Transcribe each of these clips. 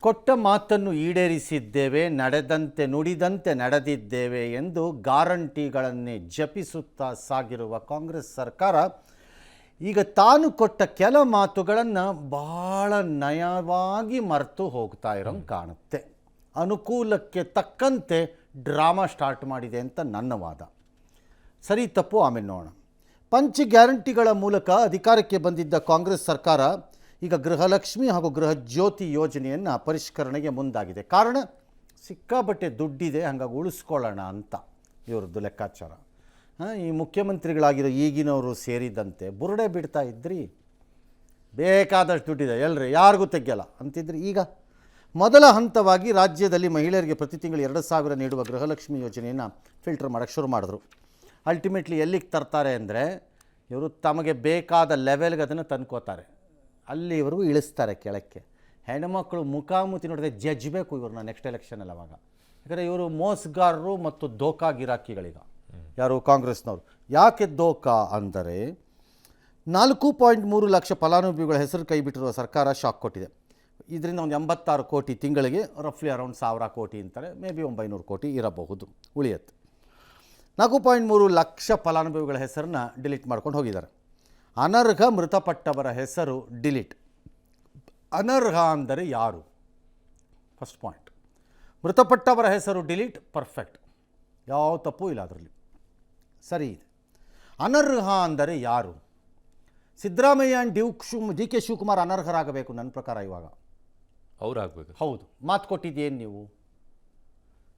ಕೊಟ್ಟ ಮಾತನ್ನು ಈಡೇರಿಸಿದ್ದೇವೆ, ನಡೆದಂತೆ ನುಡಿದಂತೆ ನಡೆದಿದ್ದೇವೆ ಎಂದು ಗ್ಯಾರಂಟಿಗಳನ್ನೇ ಜಪಿಸುತ್ತಾ ಸಾಗಿರುವ ಕಾಂಗ್ರೆಸ್ ಸರ್ಕಾರ ಈಗ ತಾನು ಕೊಟ್ಟ ಕೆಲ ಮಾತುಗಳನ್ನು ಬಹಳ ನಯವಾಗಿ ಮರೆತು ಹೋಗ್ತಾ ಇರೋಂಗೆ ಕಾಣುತ್ತೆ. ಅನುಕೂಲಕ್ಕೆ ತಕ್ಕಂತೆ ಡ್ರಾಮಾ ಸ್ಟಾರ್ಟ್ ಮಾಡಿದೆ ಅಂತ ನನ್ನ ವಾದ. ಸರಿ ತಪ್ಪು ಆಮೇಲೆ ನೋಡೋಣ. ಪಂಚ ಗ್ಯಾರಂಟಿಗಳ ಮೂಲಕ ಅಧಿಕಾರಕ್ಕೆ ಬಂದಿದ್ದ ಕಾಂಗ್ರೆಸ್ ಸರ್ಕಾರ ಈಗ ಗೃಹಲಕ್ಷ್ಮಿ ಹಾಗೂ ಗೃಹ ಜ್ಯೋತಿ ಯೋಜನೆಯನ್ನು ಪರಿಷ್ಕರಣೆಗೆ ಮುಂದಾಗಿದೆ. ಕಾರಣ ಸಿಕ್ಕಾಪಟ್ಟೆ ದುಡ್ಡಿದೆ, ಹಾಗಾಗಿ ಉಳಿಸ್ಕೊಳ್ಳೋಣ ಅಂತ ಇವ್ರದ್ದು ಲೆಕ್ಕಾಚಾರ. ಈ ಮುಖ್ಯಮಂತ್ರಿಗಳಾಗಿರೋ ಈಗಿನವರು ಸೇರಿದಂತೆ ಬುರುಡೆ ಬಿಡ್ತಾ ಇದ್ರಿ, ಬೇಕಾದಷ್ಟು ದುಡ್ಡಿದೆ ಎಲ್ರಿ ಯಾರಿಗೂ ತೆಗೆಯಲ್ಲ ಅಂತಿದ್ರಿ. ಈಗ ಮೊದಲ ಹಂತವಾಗಿ ರಾಜ್ಯದಲ್ಲಿ ಮಹಿಳೆಯರಿಗೆ ಪ್ರತಿ ತಿಂಗಳು 2,000 ನೀಡುವ ಗೃಹಲಕ್ಷ್ಮಿ ಯೋಜನೆಯನ್ನು ಫಿಲ್ಟರ್ ಮಾಡೋಕ್ಕೆ ಶುರು ಮಾಡಿದ್ರು. ಅಲ್ಟಿಮೇಟ್ಲಿ ಎಲ್ಲಿಗೆ ತರ್ತಾರೆ ಅಂದರೆ ಇವರು ತಮಗೆ ಬೇಕಾದ ಲೆವೆಲ್ಗೆ ಅದನ್ನು ತಂದ್ಕೋತಾರೆ, ಅಲ್ಲಿವರೆಗೂ ಇಳಿಸ್ತಾರೆ ಕೆಳಕ್ಕೆ. ಹೆಣ್ಮಕ್ಳು ಮುಖಾಮುಖಿ ನೋಡಿದ್ರೆ ಜಜ್ಬೇಕು ಇವ್ರನ್ನ ನೆಕ್ಸ್ಟ್ ಎಲೆಕ್ಷನಲ್ಲಿ. ಅವಾಗ ಯಾಕಂದರೆ ಇವರು ಮೋಸಗಾರರು ಮತ್ತು ದೋಖಾ ಗಿರಾಕಿಗಳೀಗ. ಯಾರು? ಕಾಂಗ್ರೆಸ್ನವರು. ಯಾಕೆ ದೋಖಾ ಅಂದರೆ 4.3 ಲಕ್ಷ ಫಲಾನುಭವಿಗಳ ಹೆಸರು ಕೈ ಬಿಟ್ಟಿರುವ ಸರ್ಕಾರ ಶಾಕ್ ಕೊಟ್ಟಿದೆ. ಇದರಿಂದ ಒಂದು 86 ಕೋಟಿ ತಿಂಗಳಿಗೆ, ರಫ್ಲಿ ಅರೌಂಡ್ 1000 ಕೋಟಿ ಅಂತಾರೆ, ಮೇ ಬಿ 900 ಕೋಟಿ ಇರಬಹುದು ಉಳಿಯುತ್ತೆ. 4.3 ಲಕ್ಷ ಫಲಾನುಭವಿಗಳ ಹೆಸರನ್ನ ಡಿಲೀಟ್ ಮಾಡ್ಕೊಂಡು ಹೋಗಿದ್ದಾರೆ. ಅನರ್ಹ ಮೃತಪಟ್ಟವರ ಹೆಸರು ಡಿಲೀಟ್. ಅನರ್ಹ ಅಂದರೆ ಯಾರು? First point. ಮೃತಪಟ್ಟವರ ಹೆಸರು ಡಿಲೀಟ್, ಪರ್ಫೆಕ್ಟ್, ಯಾವ ತಪ್ಪು ಇಲ್ಲ ಅದರಲ್ಲಿ, ಸರಿ ಇದೆ. ಅನರ್ಹ ಅಂದರೆ ಯಾರು? Siddaramaiah and D K Shivakumar ಅನರ್ಹರಾಗಬೇಕು ನನ್ನ ಪ್ರಕಾರ. ಇವಾಗ ಅವ್ರು ಆಗಬೇಕು. ಹೌದು, ಮಾತು ಕೊಟ್ಟಿದ್ದೇನು ನೀವು?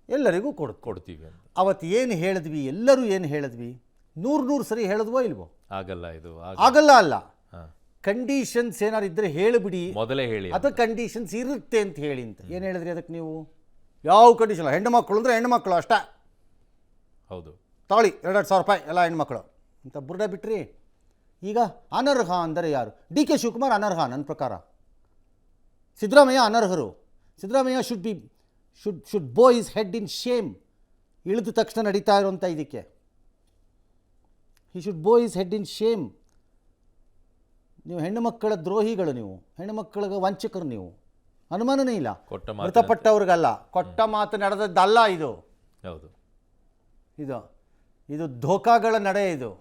ಎಲ್ಲರಿಗೂ ಕೊಡ್ತೀವಿ ಅಂತ ಅವತ್ತು ಏನು ಹೇಳಿದ್ವಿ? ಎಲ್ಲರೂ ಏನು ಹೇಳಿದ್ವಿ? 100 ಸರಿ ಹೇಳಿದ್ವೋ ಇಲ್ವೋ? ಆಗಲ್ಲ, ಇದು ಆಗಲ್ಲ ಅಲ್ಲ, ಕಂಡೀಷನ್ಸ್ ಏನಾರು ಇದ್ದರೆ ಹೇಳಿಬಿಡಿ, ಮೊದಲೇ ಹೇಳಿ ಅದು ಕಂಡೀಷನ್ಸ್ ಇರುತ್ತೆ ಅಂತ ಹೇಳಿ ಅಂತ. ಏನು ಹೇಳಿದ್ರಿ ಅದಕ್ಕೆ ನೀವು? ಯಾವ ಕಂಡೀಷನ್? ಹೆಣ್ಣು ಮಕ್ಕಳು ಅಂದರೆ ಹೆಣ್ಣು ಮಕ್ಕಳು ಅಷ್ಟೇ, ಹೌದು, ತಾಳಿ 2,000 ರೂಪಾಯಿ ಎಲ್ಲ ಹೆಣ್ಮಕ್ಳು ಅಂತ ಬುರ್ಡೆ ಬಿಟ್ರಿ. ಈಗ ಅನರ್ಹ ಅಂದರೆ ಯಾರು? ಡಿ ಕೆ ಶಿವಕುಮಾರ್ ಅನರ್ಹ ನನ್ನ ಪ್ರಕಾರ. ಸಿದ್ದರಾಮಯ್ಯ ಅನರ್ಹರು. ಸಿದ್ದರಾಮಯ್ಯ ಶುಡ್ ಬೋ ಇಸ್ ಹೆಡ್ ಇನ್ ಶೇಮ್. ಇಳಿದ ತಕ್ಷಣ ನಡೀತಾ ಇರುವಂಥ ಇದಕ್ಕೆ ಹಿ ಶುಡ್ ಬೋ ಇಸ್ ಹೆಡ್ ಇನ್ ಶೇಮ್. ನೀವು ಹೆಣ್ಣು ಮಕ್ಕಳ ದ್ರೋಹಿಗಳು, ನೀವು ಹೆಣ್ಣು ಮಕ್ಕಳಿಗೆ ವಂಚಕರು, ನೀವು ಅನುಮಾನನೇ ಇಲ್ಲ. ಮೃತಪಟ್ಟವ್ರಿಗಲ್ಲ, ಕೊಟ್ಟ ಮಾತು ನಡೆದದ್ದಲ್ಲ ಇದು. ಹೌದು, ಇದು ಧೋಕಾಗಳ ನಡೆ. ಇದು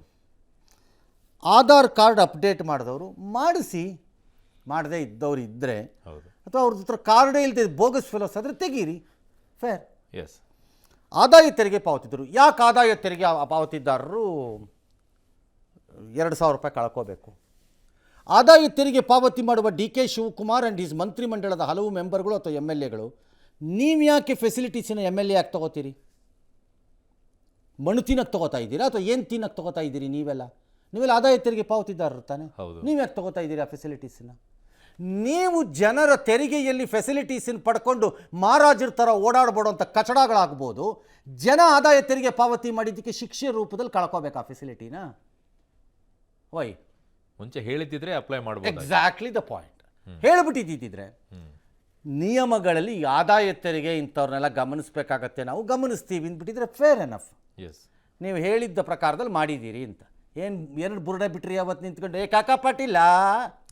ಆಧಾರ್ ಕಾರ್ಡ್ ಅಪ್ಡೇಟ್ ಮಾಡಿದವರು ಮಾಡಿಸಿ, ಮಾಡದೇ ಇದ್ದವ್ರು ಇದ್ದರೆ, ಅಥವಾ ಅವ್ರ ಹತ್ರ ಕಾರ್ಡೇ ಇಲ್ಲದೆ ಬೋಗಸ್ ಫೆಲೋಸ್ ಆದರೆ ತೆಗೀರಿ, ಫೇರ್. ಎಸ್. ಆದಾಯ ತೆರಿಗೆ ಪಾವತಿದ್ರು. ಯಾಕೆ ಆದಾಯ ತೆರಿಗೆ ಪಾವತಿದಾರರು 2,000 ರೂಪಾಯಿ ಕಳ್ಕೋಬೇಕು? ಆದಾಯ ತೆರಿಗೆ ಪಾವತಿ ಮಾಡುವ D K Shivakumar and his ಮಂತ್ರಿಮಂಡಲದ ಹಲವು ಮೆಂಬರ್ಗಳು ಅಥವಾ MLAಗಳು, ನೀವು ಯಾಕೆ ಫೆಸಿಲಿಟೀಸಿನ MLA ಯಾಕೆ ತೊಗೋತೀರಿ? ಮಣ್ಣು ತಿನ್ನಕ್ಕೆ ತೊಗೋತಾ ಇದ್ದೀರಾ ಅಥವಾ ಏನು ತಿನ್ನಕ್ಕೆ ತೊಗೋತಾ ಇದ್ದೀರಿ? ನೀವೆಲ್ಲ ಆದಾಯ ತೆರಿಗೆ ಪಾವತಿದಾರರು ತಾನೆ. ನೀವು ಯಾಕೆ ತೊಗೋತಾ ಇದ್ದೀರಿ ಆ ಫೆಸಿಲಿಟೀಸನ್ನ? ನೀವು ಜನರ ತೆರಿಗೆಯಲ್ಲಿ ಫೆಸಿಲಿಟೀಸನ್ನು ಪಡ್ಕೊಂಡು ಮಹಾರಾಜರ ಥರ ಓಡಾಡ್ಬೋಡುವಂಥ ಕಚಡಗಳಾಗ್ಬೋದು. ಜನ ಆದಾಯ ತೆರಿಗೆ ಪಾವತಿ ಮಾಡಿದ್ದಕ್ಕೆ ಶಿಕ್ಷೆ ರೂಪದಲ್ಲಿ ಕಳ್ಕೋಬೇಕು ಆ ಫೆಸಿಲಿಟಿನ. ವೈ? ಮುಂಚೆ ಹೇಳಿದ್ದಿದ್ರೆ ಅಪ್ಲೈ ಮಾಡ್ಬೋದು. Exactly the point. ಹೇಳಿಬಿಟ್ಟಿದ್ದಿದ್ರೆ ನಿಯಮಗಳಲ್ಲಿ ಆದಾಯ ತೆರಿಗೆ ಇಂಥವ್ರನ್ನೆಲ್ಲ ಗಮನಿಸಬೇಕಾಗತ್ತೆ, ನಾವು ಗಮನಿಸ್ತೀವಿ ಅಂದ್ಬಿಟ್ಟಿದ್ರೆ ಫೇರ್ ಎನಫ್. ಎಸ್, ನೀವು ಹೇಳಿದ್ದ ಪ್ರಕಾರದಲ್ಲಿ ಮಾಡಿದ್ದೀರಿ ಅಂತ. ಏನು ಬುರುಡೆ ಬಿಟ್ರಿ ಅವತ್ತು ನಿಂತ್ಕೊಂಡು? ಕಾಕಾ ಪಾಟೀಲ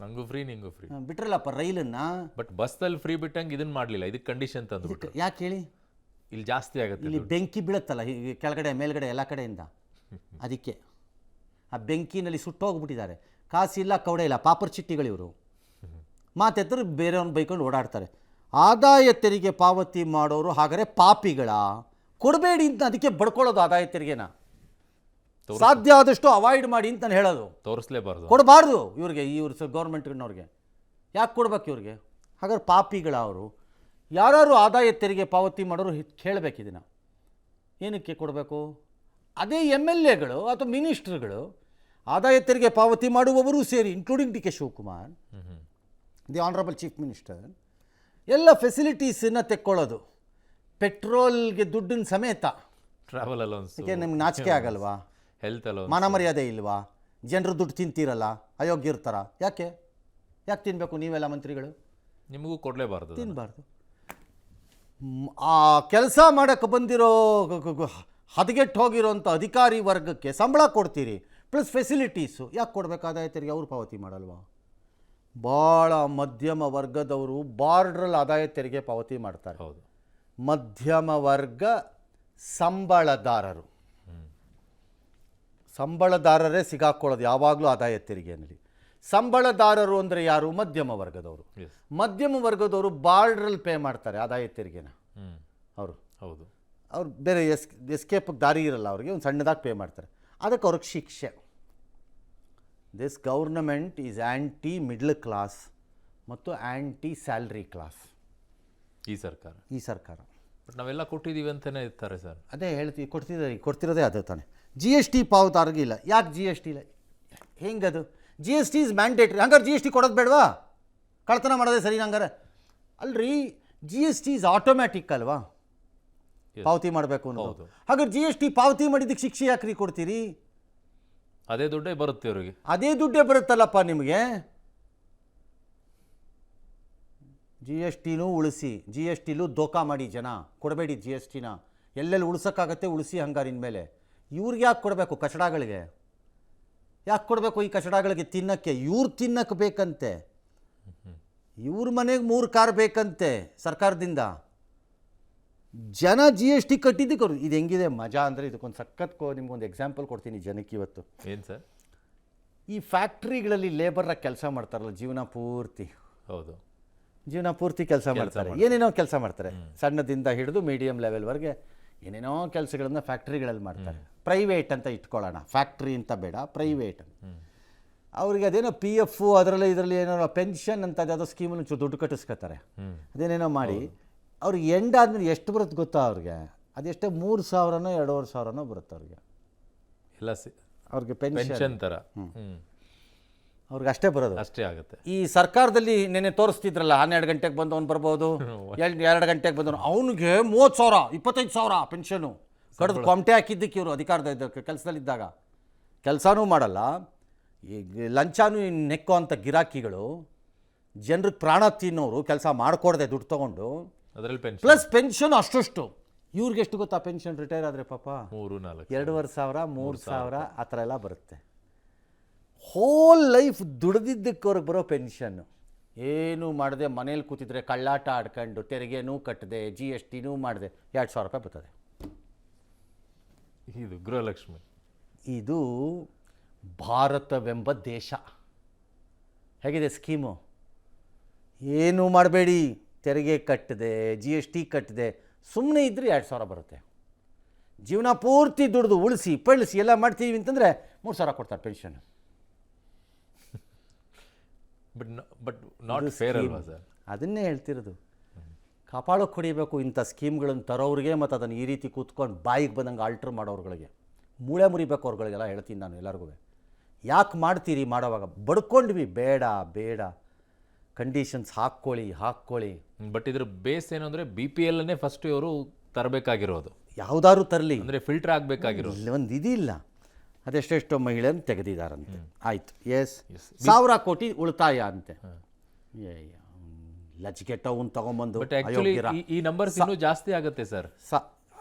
ನಂಗೂ ಫ್ರೀ ನಿಂಗೂ ಫ್ರೀ ಬಿಟ್ರಲ್ಲಪ್ಪ ರೈಲನ್ನ. ಬಟ್ ಬಸ್ಸಲ್ಲಿ ಫ್ರೀ ಬಿಟ್ಟಂಗೆ ಇದನ್ನ ಮಾಡಲಿಲ್ಲ. ಇದಕ್ಕೆ ಕಂಡೀಷನ್ ತಂದು ಯಾಕೆ ಹೇಳಿ? ಇಲ್ಲಿ ಜಾಸ್ತಿ ಆಗುತ್ತೆ, ಇಲ್ಲಿ ಬೆಂಕಿ ಬೀಳುತ್ತಲ್ಲ ಕೆಳಗಡೆ ಮೇಲ್ಗಡೆ ಎಲ್ಲ ಕಡೆಯಿಂದ, ಅದಕ್ಕೆ ಆ ಬೆಂಕಿನಲ್ಲಿ ಸುಟ್ಟೋಗ್ಬಿಟ್ಟಿದ್ದಾರೆ. ಕಾಸಿಲ್ಲ, ಕವಡೆ ಇಲ್ಲ, ಪಾಪರ್ ಚಿಟ್ಟಿಗಳು ಇವರು. ಮಾತೆತ್ತರು ಬೇರೆಯವ್ರನ್ನ ಬೈಕೊಂಡು ಓಡಾಡ್ತಾರೆ. ಆದಾಯ ತೆರಿಗೆ ಪಾವತಿ ಮಾಡೋರು ಹಾಗಾದರೆ ಪಾಪಿಗಳ? ಕೊಡಬೇಡಿ ಅಂತ ಅದಕ್ಕೆ ಬಡ್ಕೊಳ್ಳೋದು ಆದಾಯ ತೆರಿಗೆನ. ಸಾಧ್ಯ ಆದಷ್ಟು ಅವಾಯ್ಡ್ ಮಾಡಿ ಅಂತ ನಾನು ಹೇಳೋದು. ತೋರಿಸಲೇಬಾರ್ದು, ಕೊಡಬಾರ್ದು ಇವ್ರಿಗೆ, ಇವ್ರು ಗೌರ್ಮೆಂಟ್ನವ್ರಿಗೆ. ಯಾಕೆ ಕೊಡ್ಬೇಕು ಇವ್ರಿಗೆ? ಹಾಗಾದ್ರೆ ಪಾಪಿಗಳ ಅವರು? ಯಾರು ಆದಾಯ ತೆರಿಗೆ ಪಾವತಿ ಮಾಡೋರು ಕೇಳಬೇಕಿದನ್ನು. ಏನಕ್ಕೆ ಕೊಡಬೇಕು? ಅದೇ MLAಗಳು ಅಥವಾ ಮಿನಿಸ್ಟ್ರುಗಳು, ಆದಾಯ ತೆರಿಗೆ ಪಾವತಿ ಮಾಡುವವರು ಸೇರಿ, including D K Shivakumar, the honourable chief minister, ಎಲ್ಲ ಫೆಸಿಲಿಟೀಸನ್ನು ತೆಕ್ಕೊಳ್ಳೋದು. ಪೆಟ್ರೋಲ್ಗೆ ದುಡ್ಡಿನ ಸಮೇತ. Travel allowance. ನಿಮ್ಗೆ ನಾಚಿಕೆ ಆಗಲ್ವಾ? Health allowance. ಮಾನ ಮರ್ಯಾದೆ ಇಲ್ವಾ? ಜನರು ದುಡ್ಡು ತಿಂತೀರಲ್ಲ, ಅಯೋಗ್ಯ ಇರ್ತಾರ. ಯಾಕೆ ತಿನ್ನಬೇಕು? ನೀವೆಲ್ಲ ಮಂತ್ರಿಗಳು ನಿಮಗೂ ಕೊಡಲೇಬಾರ್ದು, ತಿನ್ನಬಾರ್ದು. ಆ ಕೆಲಸ ಮಾಡೋಕ್ಕೆ ಬಂದಿರೋ ಹದಗೆಟ್ಟು ಹೋಗಿರೋಂಥ ಅಧಿಕಾರಿ ವರ್ಗಕ್ಕೆ ಸಂಬಳ ಕೊಡ್ತೀರಿ, ಪ್ಲಸ್ ಫೆಸಿಲಿಟೀಸು ಯಾಕೆ ಕೊಡಬೇಕು? ಆದಾಯ ತೆರಿಗೆ ಅವ್ರು ಪಾವತಿ ಮಾಡಲ್ವಾ? ಭಾಳ ಮಧ್ಯಮ ವರ್ಗದವರು ಬಾರ್ಡ್ರಲ್ಲಿ ಆದಾಯ ತೆರಿಗೆ ಪಾವತಿ ಮಾಡ್ತಾರೆ. ಹೌದು. ಮಧ್ಯಮ ವರ್ಗ ಸಂಬಳದಾರರು, ಸಂಬಳದಾರರೇ ಸಿಗಾಕೊಳ್ಳೋದು ಯಾವಾಗಲೂ ಆದಾಯ ತೆರಿಗೆಯಲ್ಲಿ. ಸಂಬಳದಾರರು ಅಂದರೆ ಯಾರು? ಮಧ್ಯಮ ವರ್ಗದವರು. Yes. ಮಧ್ಯಮ ವರ್ಗದವರು ಬಾರ್ಡ್ರಲ್ಲಿ ಪೇ ಮಾಡ್ತಾರೆ ಆದಾಯ ತೆರಿಗೆನ. ಅವರು ಹೌದು. ಅವ್ರು ಬೇರೆ ಎಸ್ಕೇಪಿಗೆ ದಾರಿ ಇರಲ್ಲ, ಅವ್ರಿಗೆ ಒಂದು ಸಣ್ಣದಾಗಿ ಪೇ ಮಾಡ್ತಾರೆ. ಅದಕ್ಕೆ ಅವ್ರಿಗೆ ಶಿಕ್ಷೆ. This government is anti middle class ಮತ್ತು ಆ್ಯಂಟಿ ಸ್ಯಾಲ್ರಿ ಕ್ಲಾಸ್. ಈ ಸರ್ಕಾರ ಬಟ್ ನಾವೆಲ್ಲ ಕೊಟ್ಟಿದ್ದೀವಿ ಅಂತಲೇ ಇರ್ತಾರೆ ಸರ್. ಅದೇ ಕೊಡ್ತಿರೋದೇ ಅದೇ ತಾನೆ. ಜಿ ಎಸ್ ಟಿ ಪಾವತಾರ್ಗೆ ಇಲ್ಲ. ಯಾಕೆ ಜಿ ಎಸ್ ಟಿ ಇಲ್ಲ? ಹೆಂಗದು? G S T is mandatory. ಹಂಗಾರೆ ಜಿ ಎಸ್ ಟಿ ಕೊಡೋದು ಬೇಡವಾ? ಕಳ್ತನ ಮಾಡೋದೇ ಸರಿ ಹಂಗಾರೆ? ಅಲ್ರಿ, G S T is automatic ಅಲ್ವಾ ಪಾವತಿ ಮಾಡಬೇಕು ಅನ್ನೋದು. ಹಾಗಾದ್ರೆ ಜಿ ಎಸ್ ಟಿ ಪಾವತಿ ಮಾಡಿದ್ದಕ್ಕೆ ಶಿಕ್ಷೆ ಯಾಕ್ರಿ ಕೊಡ್ತೀರಿ? ಅದೇ ದುಡ್ಡೇ ಬರುತ್ತೆ ಅವರಿಗೆ. ಅದೇ ದುಡ್ಡೇ ಬರುತ್ತಲ್ಲಪ್ಪ ನಿಮಗೆ. ಜಿ ಎಸ್ ಟಿನೂ ಉಳಿಸಿ, ಜಿ ಎಸ್ ಟಿಲೂ ದೋಖಾ ಮಾಡಿ ಜನ ಕೊಡಬೇಡಿ. ಜಿ ಎಸ್ ಟಿನ ಎಲ್ಲೆಲ್ಲಿ ಉಳಿಸೋಕ್ಕಾಗತ್ತೆ ಉಳಿಸಿ. ಹಂಗಾರೆ ಇನ್ಮೇಲೆ ಇವ್ರಿಗೆ ಯಾಕೆ ಕೊಡಬೇಕು? ಕಚಡಗಳಿಗೆ ಯಾಕೆ ಕೊಡಬೇಕು? ಈ ಕಚಡಗಳಿಗೆ ತಿನ್ನಕ್ಕೆ. ಇವ್ರು ತಿನ್ನಕ್ಕೆ ಬೇಕಂತೆ. ಇವ್ರ ಮನೆಗೆ 3 ಕಾರ್ ಬೇಕಂತೆ ಸರ್ಕಾರದಿಂದ. ಜನ ಜಿ ಎಸ್ ಟಿ ಕಟ್ಟಿದ್ದಕ್ಕೆ ಅವ್ರು ಇದು ಹೆಂಗಿದೆ ಮಜಾ ಅಂದರೆ, ಇದಕ್ಕೊಂದು ಸಖತ್ ನಿಮ್ಗೊಂದು ಎಕ್ಸಾಂಪಲ್ ಕೊಡ್ತೀನಿ ಜನಕ್ಕೆ ಇವತ್ತು. ಏನು ಸರ್? ಈ ಫ್ಯಾಕ್ಟ್ರಿಗಳಲ್ಲಿ ಲೇಬರಾಗಿ ಕೆಲಸ ಮಾಡ್ತಾರಲ್ಲ ಜೀವನ ಪೂರ್ತಿ. ಹೌದು, ಜೀವನ ಪೂರ್ತಿ ಕೆಲಸ ಮಾಡ್ತಾರೆ. ಏನೇನೋ ಕೆಲಸ ಮಾಡ್ತಾರೆ, ಸಣ್ಣದಿಂದ ಹಿಡಿದು ಮೀಡಿಯಮ್ ಲೆವೆಲ್ವರೆಗೆ ಏನೇನೋ ಕೆಲಸಗಳನ್ನ ಫ್ಯಾಕ್ಟ್ರಿಗಳಲ್ಲಿ ಮಾಡ್ತಾರೆ. ಪ್ರೈವೇಟ್ ಅಂತ ಇಟ್ಕೊಳ್ಳೋಣ, ಫ್ಯಾಕ್ಟ್ರಿ ಅಂತ ಬೇಡ, ಪ್ರೈವೇಟ್. ಅವ್ರಿಗೆ ಅದೇನೋ ಪಿ ಎಫ್ ಇದರಲ್ಲಿ ಏನೋ ಪೆನ್ಷನ್ ಅಂತ ಯಾವುದೋ ಸ್ಕೀಮಲ್ಲಿ ದುಡ್ಡು ಕಟ್ಟಿಸ್ಕೊತಾರೆ. ಅದೇನೇನೋ ಮಾಡಿ ಅವ್ರಿಗೆ ಎಂಡ್ ಆದ್ಮೇಲೆ ಎಷ್ಟು ಬರುತ್ತೆ ಗೊತ್ತಾ ಅವ್ರಿಗೆ? ಅದೆಷ್ಟೇ 3,000ನೋ 2,500ನೋ ಬರುತ್ತೆ ಅವ್ರಿಗೆ. ಎಲ್ಲ ಅವ್ರಿಗೆ ಪೆನ್ಷನ್ ಥರ ಅವ್ರಿಗೆ ಅಷ್ಟೇ ಬರೋದು. ಅಷ್ಟೇ ಆಗುತ್ತೆ. ಈ ಸರ್ಕಾರದಲ್ಲಿ ನೆನೆ ತೋರಿಸ್ತಿದ್ರಲ್ಲ, 12 ಗಂಟೆಗೆ ಬಂದು ಅವ್ನು ಬರ್ಬೋದು, 2 ಗಂಟೆಗೆ ಬಂದವನು ಅವನಿಗೆ 30,000 25,000 ಪೆನ್ಷನು ಕಡ್ದು ಕೊಮಟೆ ಹಾಕಿದ್ದಕ್ಕೆ ಇವರು ಅಧಿಕಾರದ ಕೆಲಸದಲ್ಲಿದ್ದಾಗ. ಕೆಲಸನೂ ಮಾಡಲ್ಲ, ಈಗ ಲಂಚಾನು ನೆಕ್ಕೋ ಅಂಥ ಗಿರಾಕಿಗಳು, ಜನರಿಗೆ ಪ್ರಾಣ ತಿನ್ನೋರು, ಕೆಲಸ ಮಾಡಿಕೊಡದೆ ದುಡ್ಡು ತೊಗೊಂಡು, ಅದರಲ್ಲಿ ಪೆನ್ಷನ್ ಪ್ಲಸ್ ಪೆನ್ಷನ್ ಅಷ್ಟು. ಇವ್ರಿಗೆ ಎಷ್ಟು ಗೊತ್ತಾ ಪೆನ್ಷನ್? ರಿಟೈರ್ ಆದರೆ ಪಾಪ 3-4 2,500 3,000 ಆ ಥರ ಎಲ್ಲ ಬರುತ್ತೆ. ಹೋಲ್ ಲೈಫ್ ದುಡ್ದಿದ್ದಕ್ಕೆ ಅವ್ರಿಗೆ ಬರೋ ಪೆನ್ಷನ್ನು. ಏನೂ ಮಾಡದೆ ಮನೇಲಿ ಕೂತಿದ್ರೆ ಕಳ್ಳಾಟ ಆಡ್ಕೊಂಡು ತೆರಿಗೆನೂ ಕಟ್ಟದೆ ಜಿ ಎಸ್ ಟಿನೂ ಮಾಡಿದೆ 2,000 ರೂಪಾಯಿ ಬರ್ತದೆ. ಇದು ಗೃಹಲಕ್ಷ್ಮಿ. ಇದು ಭಾರತವೆಂಬ ದೇಶ. ಹೇಗಿದೆ ಸ್ಕೀಮು? ಏನೂ ಮಾಡಬೇಡಿ, ತೆರಿಗೆ ಕಟ್ಟದೆ ಜಿ ಎಸ್ ಟಿ ಕಟ್ಟದೆ ಸುಮ್ಮನೆ ಇದ್ದರೆ 2,000 ಬರುತ್ತೆ. ಜೀವನ ಪೂರ್ತಿ ದುಡ್ದು ಉಳಿಸಿ ಪಳಿಸಿ ಎಲ್ಲ ಮಾಡ್ತೀವಿ ಅಂತಂದರೆ 3,000 ಕೊಡ್ತಾರೆ ಪೆನ್ಷನ್. ಬಟ್ ನಾಟ್ ಫೇರ್ ಅಲ್ವಾ ಸರ್? ಅದನ್ನೇ ಹೇಳ್ತಿರೋದು. ಕಾಪಾಡೋಕೆ ಹೊಡಿಬೇಕು ಇಂಥ ಸ್ಕೀಮ್ಗಳನ್ನು ತರೋರಿಗೆ, ಮತ್ತು ಅದನ್ನು ಈ ರೀತಿ ಕೂತ್ಕೊಂಡು ಬಾಯಿಗೆ ಬಂದಂಗೆ ಆಲ್ಟ್ರ್ ಮಾಡೋರುಗಳಿಗೆ ಮೂಳೆ ಮುರಿಬೇಕು. ಅವ್ರುಗಳಿಗೆಲ್ಲ ಹೇಳ್ತೀನಿ ನಾನು ಎಲ್ಲರಿಗೂ, ಯಾಕೆ ಮಾಡ್ತೀರಿ? ಮಾಡೋವಾಗ ಬಡ್ಕೊಂಡ್ವಿ, ಬೇಡ ಬೇಡ, ಕಂಡೀಷನ್ಸ್ ಹಾಕ್ಕೊಳ್ಳಿ. ಬಟ್ ಇದ್ರ ಬೇಸ್ ಏನು ಅಂದರೆ BPL ಅನ್ನೇ ಫಸ್ಟ್ ಇವರು ತರಬೇಕಾಗಿರೋದು. ಯಾವುದಾದ್ರು ತರಲಿ, ಅಂದರೆ ಫಿಲ್ಟರ್ ಆಗಬೇಕಾಗಿರೋದು. ಒಂದು ಇದಿಲ್ಲ. ಅದೆಷ್ಟೆಷ್ಟೋ ಮಹಿಳೆಯನ್ನು ತೆಗೆದಿದ್ದಾರಂತೆ. ಆಯಿತು, 1,000 ಕೋಟಿ ಉಳಿತಾಯ ಅಂತೆ. ಲಜ್ಗೆಟ್ಟವನ್ನ ತಗೊಂಬಂದು ಬಟ್ ಆಕ್ಚುಲಿ ಈ ನಂಬರ್ಸ್ ಇನ್ನೂ ಜಾಸ್ತಿ ಆಗುತ್ತೆ ಸರ್.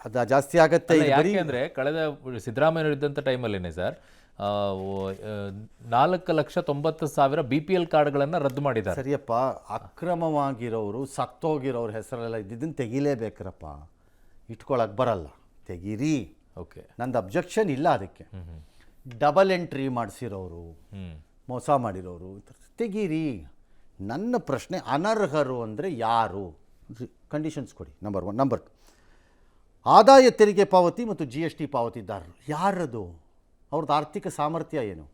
ಅದು ಜಾಸ್ತಿ ಆಗುತ್ತೆ. ಯಾಕೆ ಅಂದರೆ ಕಳೆದ ಸಿದ್ದರಾಮಯ್ಯ ಇದ್ದಂಥ ಟೈಮಲ್ಲೇನೆ ಸರ್ 4,90,000 BPL ಕಾರ್ಡ್ಗಳನ್ನು ರದ್ದು ಮಾಡಿದ್ದಾರೆ. ಸರಿಯಪ್ಪ, ಅಕ್ರಮವಾಗಿರೋರು ಸತ್ತೋಗಿರೋರ ಹೆಸರೆಲ್ಲ ಇದ್ದಿದ್ದನ್ನು ತೆಗಿಲೇಬೇಕ್ರಪ್ಪ. ಇಟ್ಕೊಳಕ್ಕೆ ಬರಲ್ಲ, ತೆಗೀರಿ. ಓಕೆ, ನಂದು ಅಬ್ಜೆಕ್ಷನ್ ಇಲ್ಲ ಅದಕ್ಕೆ. ಡಬಲ್ ಎಂಟ್ರಿ ಮಾಡಿಸಿರೋರು, ಮೋಸ ಮಾಡಿರೋರು ತೆಗೀರಿ. ನನ್ನ ಪ್ರಶ್ನೆ, ಅನರ್ಹರು ಅಂದರೆ ಯಾರು? ಕಂಡೀಷನ್ಸ್ ಕೊಡಿ. ನಂಬರ್ 1. ನಂಬರ್ 2, ಆದಾಯ ತೆರಿಗೆ ಪಾವತಿ ಮತ್ತು ಜಿ ಎಸ್ ಟಿ ಪಾವತಿದಾರರು ಯಾರದು? ಅವ್ರದ್ದು ಆರ್ಥಿಕ ಸಾಮರ್ಥ್ಯ ಏನು?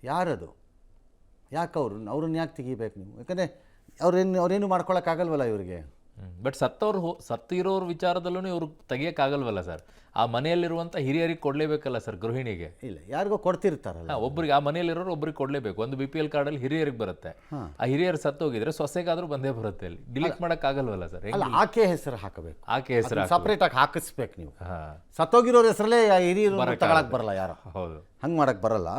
ಯಾರದು? ಯಾಕೆ ಅವ್ರನ್ನ ಯಾಕೆ ತೆಗಿಬೇಕು ನೀವು? ಯಾಕಂದರೆ ಅವ್ರೇನು ಮಾಡ್ಕೊಳಕ್ಕಾಗಲ್ವಲ್ಲ ಇವರಿಗೆ. ಬಟ್ ಸತ್ತಿರೋರ ವಿಚಾರದಲ್ಲೂ ಇವ್ರು ತೆಗಿಯೋಕ್ಕಾಗಲ್ವಲ್ಲ ಸರ್? ಆ ಮನೆಯಲ್ಲಿರುವಂಥ ಹಿರಿಯರಿಗೆ ಕೊಡಲೇಬೇಕಲ್ಲ ಸರ್, ಗೃಹಿಣಿಗೆ. ಇಲ್ಲ, ಯಾರಿಗೋ ಕೊಡ್ತಿರ್ತಾರಲ್ಲ, ಒಬ್ರಿಗೆ, ಆ ಮನೆಯಲ್ಲಿರೋರು ಒಬ್ರಿಗೆ ಕೊಡಲೇಬೇಕು. ಒಂದು BPL ಕಾರ್ಡಲ್ಲಿ ಹಿರಿಯರಿಗೆ ಬರುತ್ತೆ. ಆ ಹಿರಿಯರು ಸತ್ತೋಗಿದ್ರೆ ಸೊಸೆಗಾದ್ರೂ ಬಂದೇ ಬರುತ್ತೆ. ಅಲ್ಲಿ ಡಿಲೀಟ್ ಮಾಡೋಕ್ಕಾಗಲ್ವಲ್ಲ ಸರ್? ಅಲ್ಲ, ಆಕೆ ಹೆಸರು ಹಾಕಬೇಕು. ಆಕೆ ಹೆಸರು ಸಪ್ರೇಟಾಗಿ ಹಾಕಿಸ್ಬೇಕು ನೀವು. ಸತ್ತೋಗಿರೋರ ಹೆಸರಲ್ಲೇ ಹಿರಿಯರು ತಗೊಳಕ್ಕೆ ಬರಲ್ಲ ಯಾರು. ಹೌದು, ಹಂಗೆ ಮಾಡೋಕ್ಕೆ ಬರಲ್ಲ.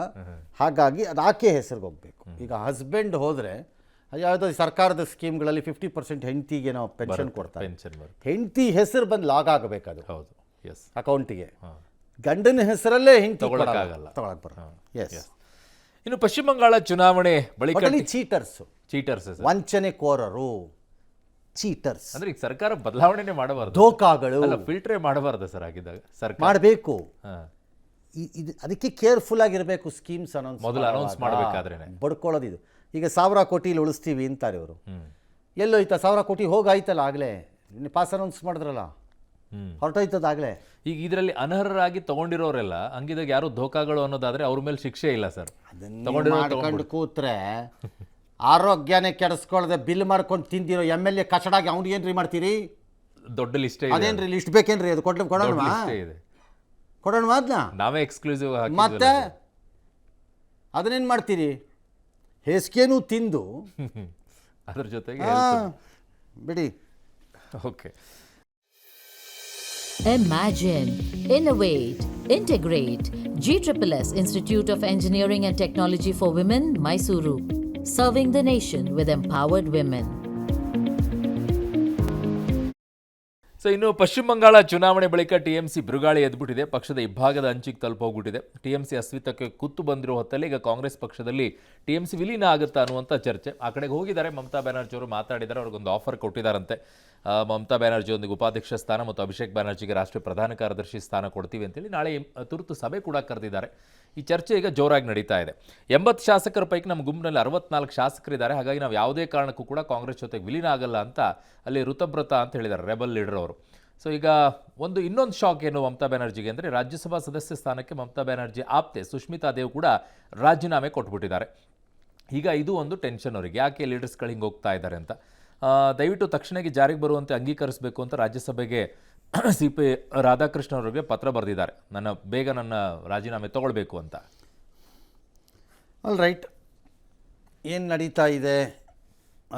ಹಾಗಾಗಿ ಅದು ಆಕೆ ಹೆಸರಿಗೆ ಹೋಗ್ಬೇಕು. ಈಗ ಹಸ್ಬೆಂಡ್ ಹೋದರೆ ಯಾವುದೋ ಸರ್ಕಾರದ ಸ್ಕೀಮ್ಗಳಲ್ಲಿ 50% ಹೆಂಡತಿಗೆ ನಾವು ಪೆನ್ಷನ್ ಕೊಡ್ತಾರೆ. ಹೆಂಡತಿ ಹೆಸರು ಬಂದು ಲಾಗ್ ಆಗಬೇಕು ಅದು. ಹೌದು, ಎಸ್, ಅಕೌಂಟಿಗೆ. ಗಂಡನ ಹೆಸರಲ್ಲೇ ಹೆಂಡತಿ ತಗೊಳಕ್ಕಾಗಲ್ಲ, ತಗೊಳಕ್ಕೆ ಬರಲ್ಲ. ಎಸ್. ಇನ್ನು ಪಶ್ಚಿಮ ಬಂಗಾಳ ಚುನಾವಣೆ ಬಳಿಕ ಒಟ್ಟಲ್ಲಿ ಚೀಟರ್ಸು, ಚೀಟರ್ಸ್ ಸರ್. ವಂಚನೆಕೋರರು, ಚೀಟರ್ಸ್, ಅಂದ್ರೆ ಈಗ ಸರ್ಕಾರ ಬದಲಾವಣೆ ಮಾಡಬಾರ್ದು, ಧೋಕಾಗಳು ಅಲ್ಲ ಫಿಲ್ಟ್ರೇ ಮಾಡಬಾರ್ದು ಸರ್. ಆಗಿದ್ದಾಗ ಸರ್ಕಾರ ಮಾಡಬೇಕು. ಹಾ. ಇದು ಅದಕ್ಕೆ ಕೇರ್ಫುಲ್ ಆಗಿರಬೇಕು. ಸ್ಕೀಮ್ಸ್ ಮೊದಲು ಅನೌನ್ಸ್ ಮಾಡಬೇಕಾದ್ರೇನೆ ಬಡ್ಕೊಳ್ಳೋದು ಇದು. ಈಗ 1000 ಕೋಟಿಲಿ ಉಳಿಸ್ತೀವಿ ಅಂತಾರೆ ಇವರು. ಎಲ್ಲೋಯ್ತಾ 1000 ಕೋಟಿ? ಹೋಗಾಯ್ತಲ್ಲ ಆಗಲೇ, ಪಾಸ್ ಅನೌನ್ಸ್ ಮಾಡಿದ್ರಲ್ಲ, ಹೊರಟೋಯ್ತದಾಗಲೇ. ಈಗ ಇದರಲ್ಲಿ ಅನರ್ಹರಾಗಿ ತಗೊಂಡಿರೋರೆಲ್ಲ ಹಂಗಿದಾಗ ಯಾರು ಧೋಕಾಗಳು ಅನ್ನೋದಾದ್ರೆ ಅವ್ರ ಮೇಲೆ ಶಿಕ್ಷೆ ಇಲ್ಲ ಸರ್. ಮಾಡ್ಕೊಂಡು ಕೂತ್ರೆ ಆರೋಗ್ಯನೇ ಕೆಡಿಸ್ಕೊಳ್ದೆ ಬಿಲ್ ಮಾಡ್ಕೊಂಡು ತಿಂದಿರೋ MLA ಕಚಡಾಗಿ ಅವ್ನಿಗೆ ಏನ್ರಿ ಮಾಡ್ತೀರಿ? ದೊಡ್ಡ ಲಿಸ್ಟ್ ಅದೇನ್ರಿ ಲಿಸ್ಟ್ ಬೇಕೇನ್ರಿ? ಅದು ಕೊಡೋಣ ಇದೆ, ಕೊಡೋಣ ಅದನ್ನ ನಾವೇ ಎಕ್ಸ್ಕ್ಲೂಸಿವ್ ಮತ್ತೆ ಅದನ್ನೇನು ಮಾಡ್ತೀರಿ? ಹೇಸಿಗೆನೂ ತಿಂದು ಅದ್ರ ಜೊತೆಗೆ ಬಿಡಿ. Okay. Imagine, innovate, integrate. GSSS Institute of Engineering and Technology for Women, Mysuru. Serving the nation with empowered women. So ಇನ್ನು ಪಶ್ಚಿಮ ಬಂಗಾಳ ಚುನಾವಣೆ ಬಳಿಕ TMC ಬಿರುಗಾಳಿ ಎದ್ಬಿಟ್ಟಿದೆ. ಪಕ್ಷದ ಇಬ್ಬಾಗದ ಅಂಚಿಗೆ ತಲುಪೋಗ್ಬಿಟ್ಟಿದೆ. TMC ಅಸ್ತಿತ್ವಕ್ಕೆ ಕುತ್ತು ಬಂದಿರೋ ಹೊತ್ತಲ್ಲಿ ಈಗ ಕಾಂಗ್ರೆಸ್ ಪಕ್ಷದಲ್ಲಿ TMC ವಿಲೀನ ಆಗುತ್ತಾ ಅನ್ನುವಂಥ ಚರ್ಚೆ. ಆ ಕಡೆಗೆ ಹೋಗಿದ್ದಾರೆ ಮಮತಾ ಬ್ಯಾನರ್ಜಿ ಅವರು, ಮಾತಾಡಿದ್ದಾರೆ. ಅವ್ರಿಗೊಂದು ಆಫರ್ ಕೊಟ್ಟಿದ್ದಾರಂತೆ. ಮಮತಾ ಬ್ಯಾನರ್ಜಿಯೊಂದಿಗೆ ಉಪಾಧ್ಯಕ್ಷ ಸ್ಥಾನ ಮತ್ತು ಅಭಿಷೇಕ್ ಬ್ಯಾನರ್ಜಿಗೆ ರಾಷ್ಟ್ರೀಯ ಪ್ರಧಾನ ಕಾರ್ಯದರ್ಶಿ ಸ್ಥಾನ ಕೊಡ್ತೀವಿ ಅಂತೇಳಿ ನಾಳೆ ತುರ್ತು ಸಭೆ ಕೂಡ ಕರೆದಿದ್ದಾರೆ. ಈ ಚರ್ಚೆ ಈಗ ಜೋರಾಗಿ ನಡೀತಾ ಇದೆ. 80 ಶಾಸಕರ ಪೈಕಿ ನಮ್ಮ ಗುಂಪಿನಲ್ಲಿ 64 ಶಾಸಕರಿದ್ದಾರೆ. ಹಾಗಾಗಿ ನಾವು ಯಾವುದೇ ಕಾರಣಕ್ಕೂ ಕೂಡ ಕಾಂಗ್ರೆಸ್ ಜೊತೆಗೆ ವಿಲೀನ ಆಗಲ್ಲ ಅಂತ ಅಲ್ಲಿ ಋತಬ್ರತ ಅಂತ ಹೇಳಿದ್ದಾರೆ, ರೆಬಲ್ ಲೀಡರ್ ಅವರು. ಸೊ ಈಗ ಇನ್ನೊಂದು ಶಾಕ್ ಏನು ಮಮತಾ ಬ್ಯಾನರ್ಜಿಗೆ ಅಂದರೆ, ರಾಜ್ಯಸಭಾ ಸದಸ್ಯ ಸ್ಥಾನಕ್ಕೆ ಮಮತಾ ಬ್ಯಾನರ್ಜಿ ಆಪ್ತೆ ಸುಷ್ಮಿತಾ ದೇವ್ ಕೂಡ ರಾಜೀನಾಮೆ ಕೊಟ್ಬಿಟ್ಟಿದ್ದಾರೆ. ಈಗ ಇದು ಒಂದು ಟೆನ್ಷನ್ ಅವರಿಗೆ, ಯಾಕೆ ಲೀಡರ್ಸ್ಗಳು ಹಿಂಗೆ ಹೋಗ್ತಾ ಇದ್ದಾರೆ ಅಂತ. ದಯವಿಟ್ಟು ತಕ್ಷಣಕ್ಕೆ ಜಾರಿಗೆ ಬರುವಂತೆ ಅಂಗೀಕರಿಸಬೇಕು ಅಂತ ರಾಜ್ಯಸಭೆಗೆ CP ರಾಧಾಕೃಷ್ಣ ಅವರಿಗೆ ಪತ್ರ ಬರೆದಿದ್ದಾರೆ. ಬೇಗ ನನ್ನ ರಾಜೀನಾಮೆ ತಗೊಳ್ಬೇಕು ಅಂತ. ಆಲ್ ರೈಟ್, ಏನು ನಡೀತಾ ಇದೆ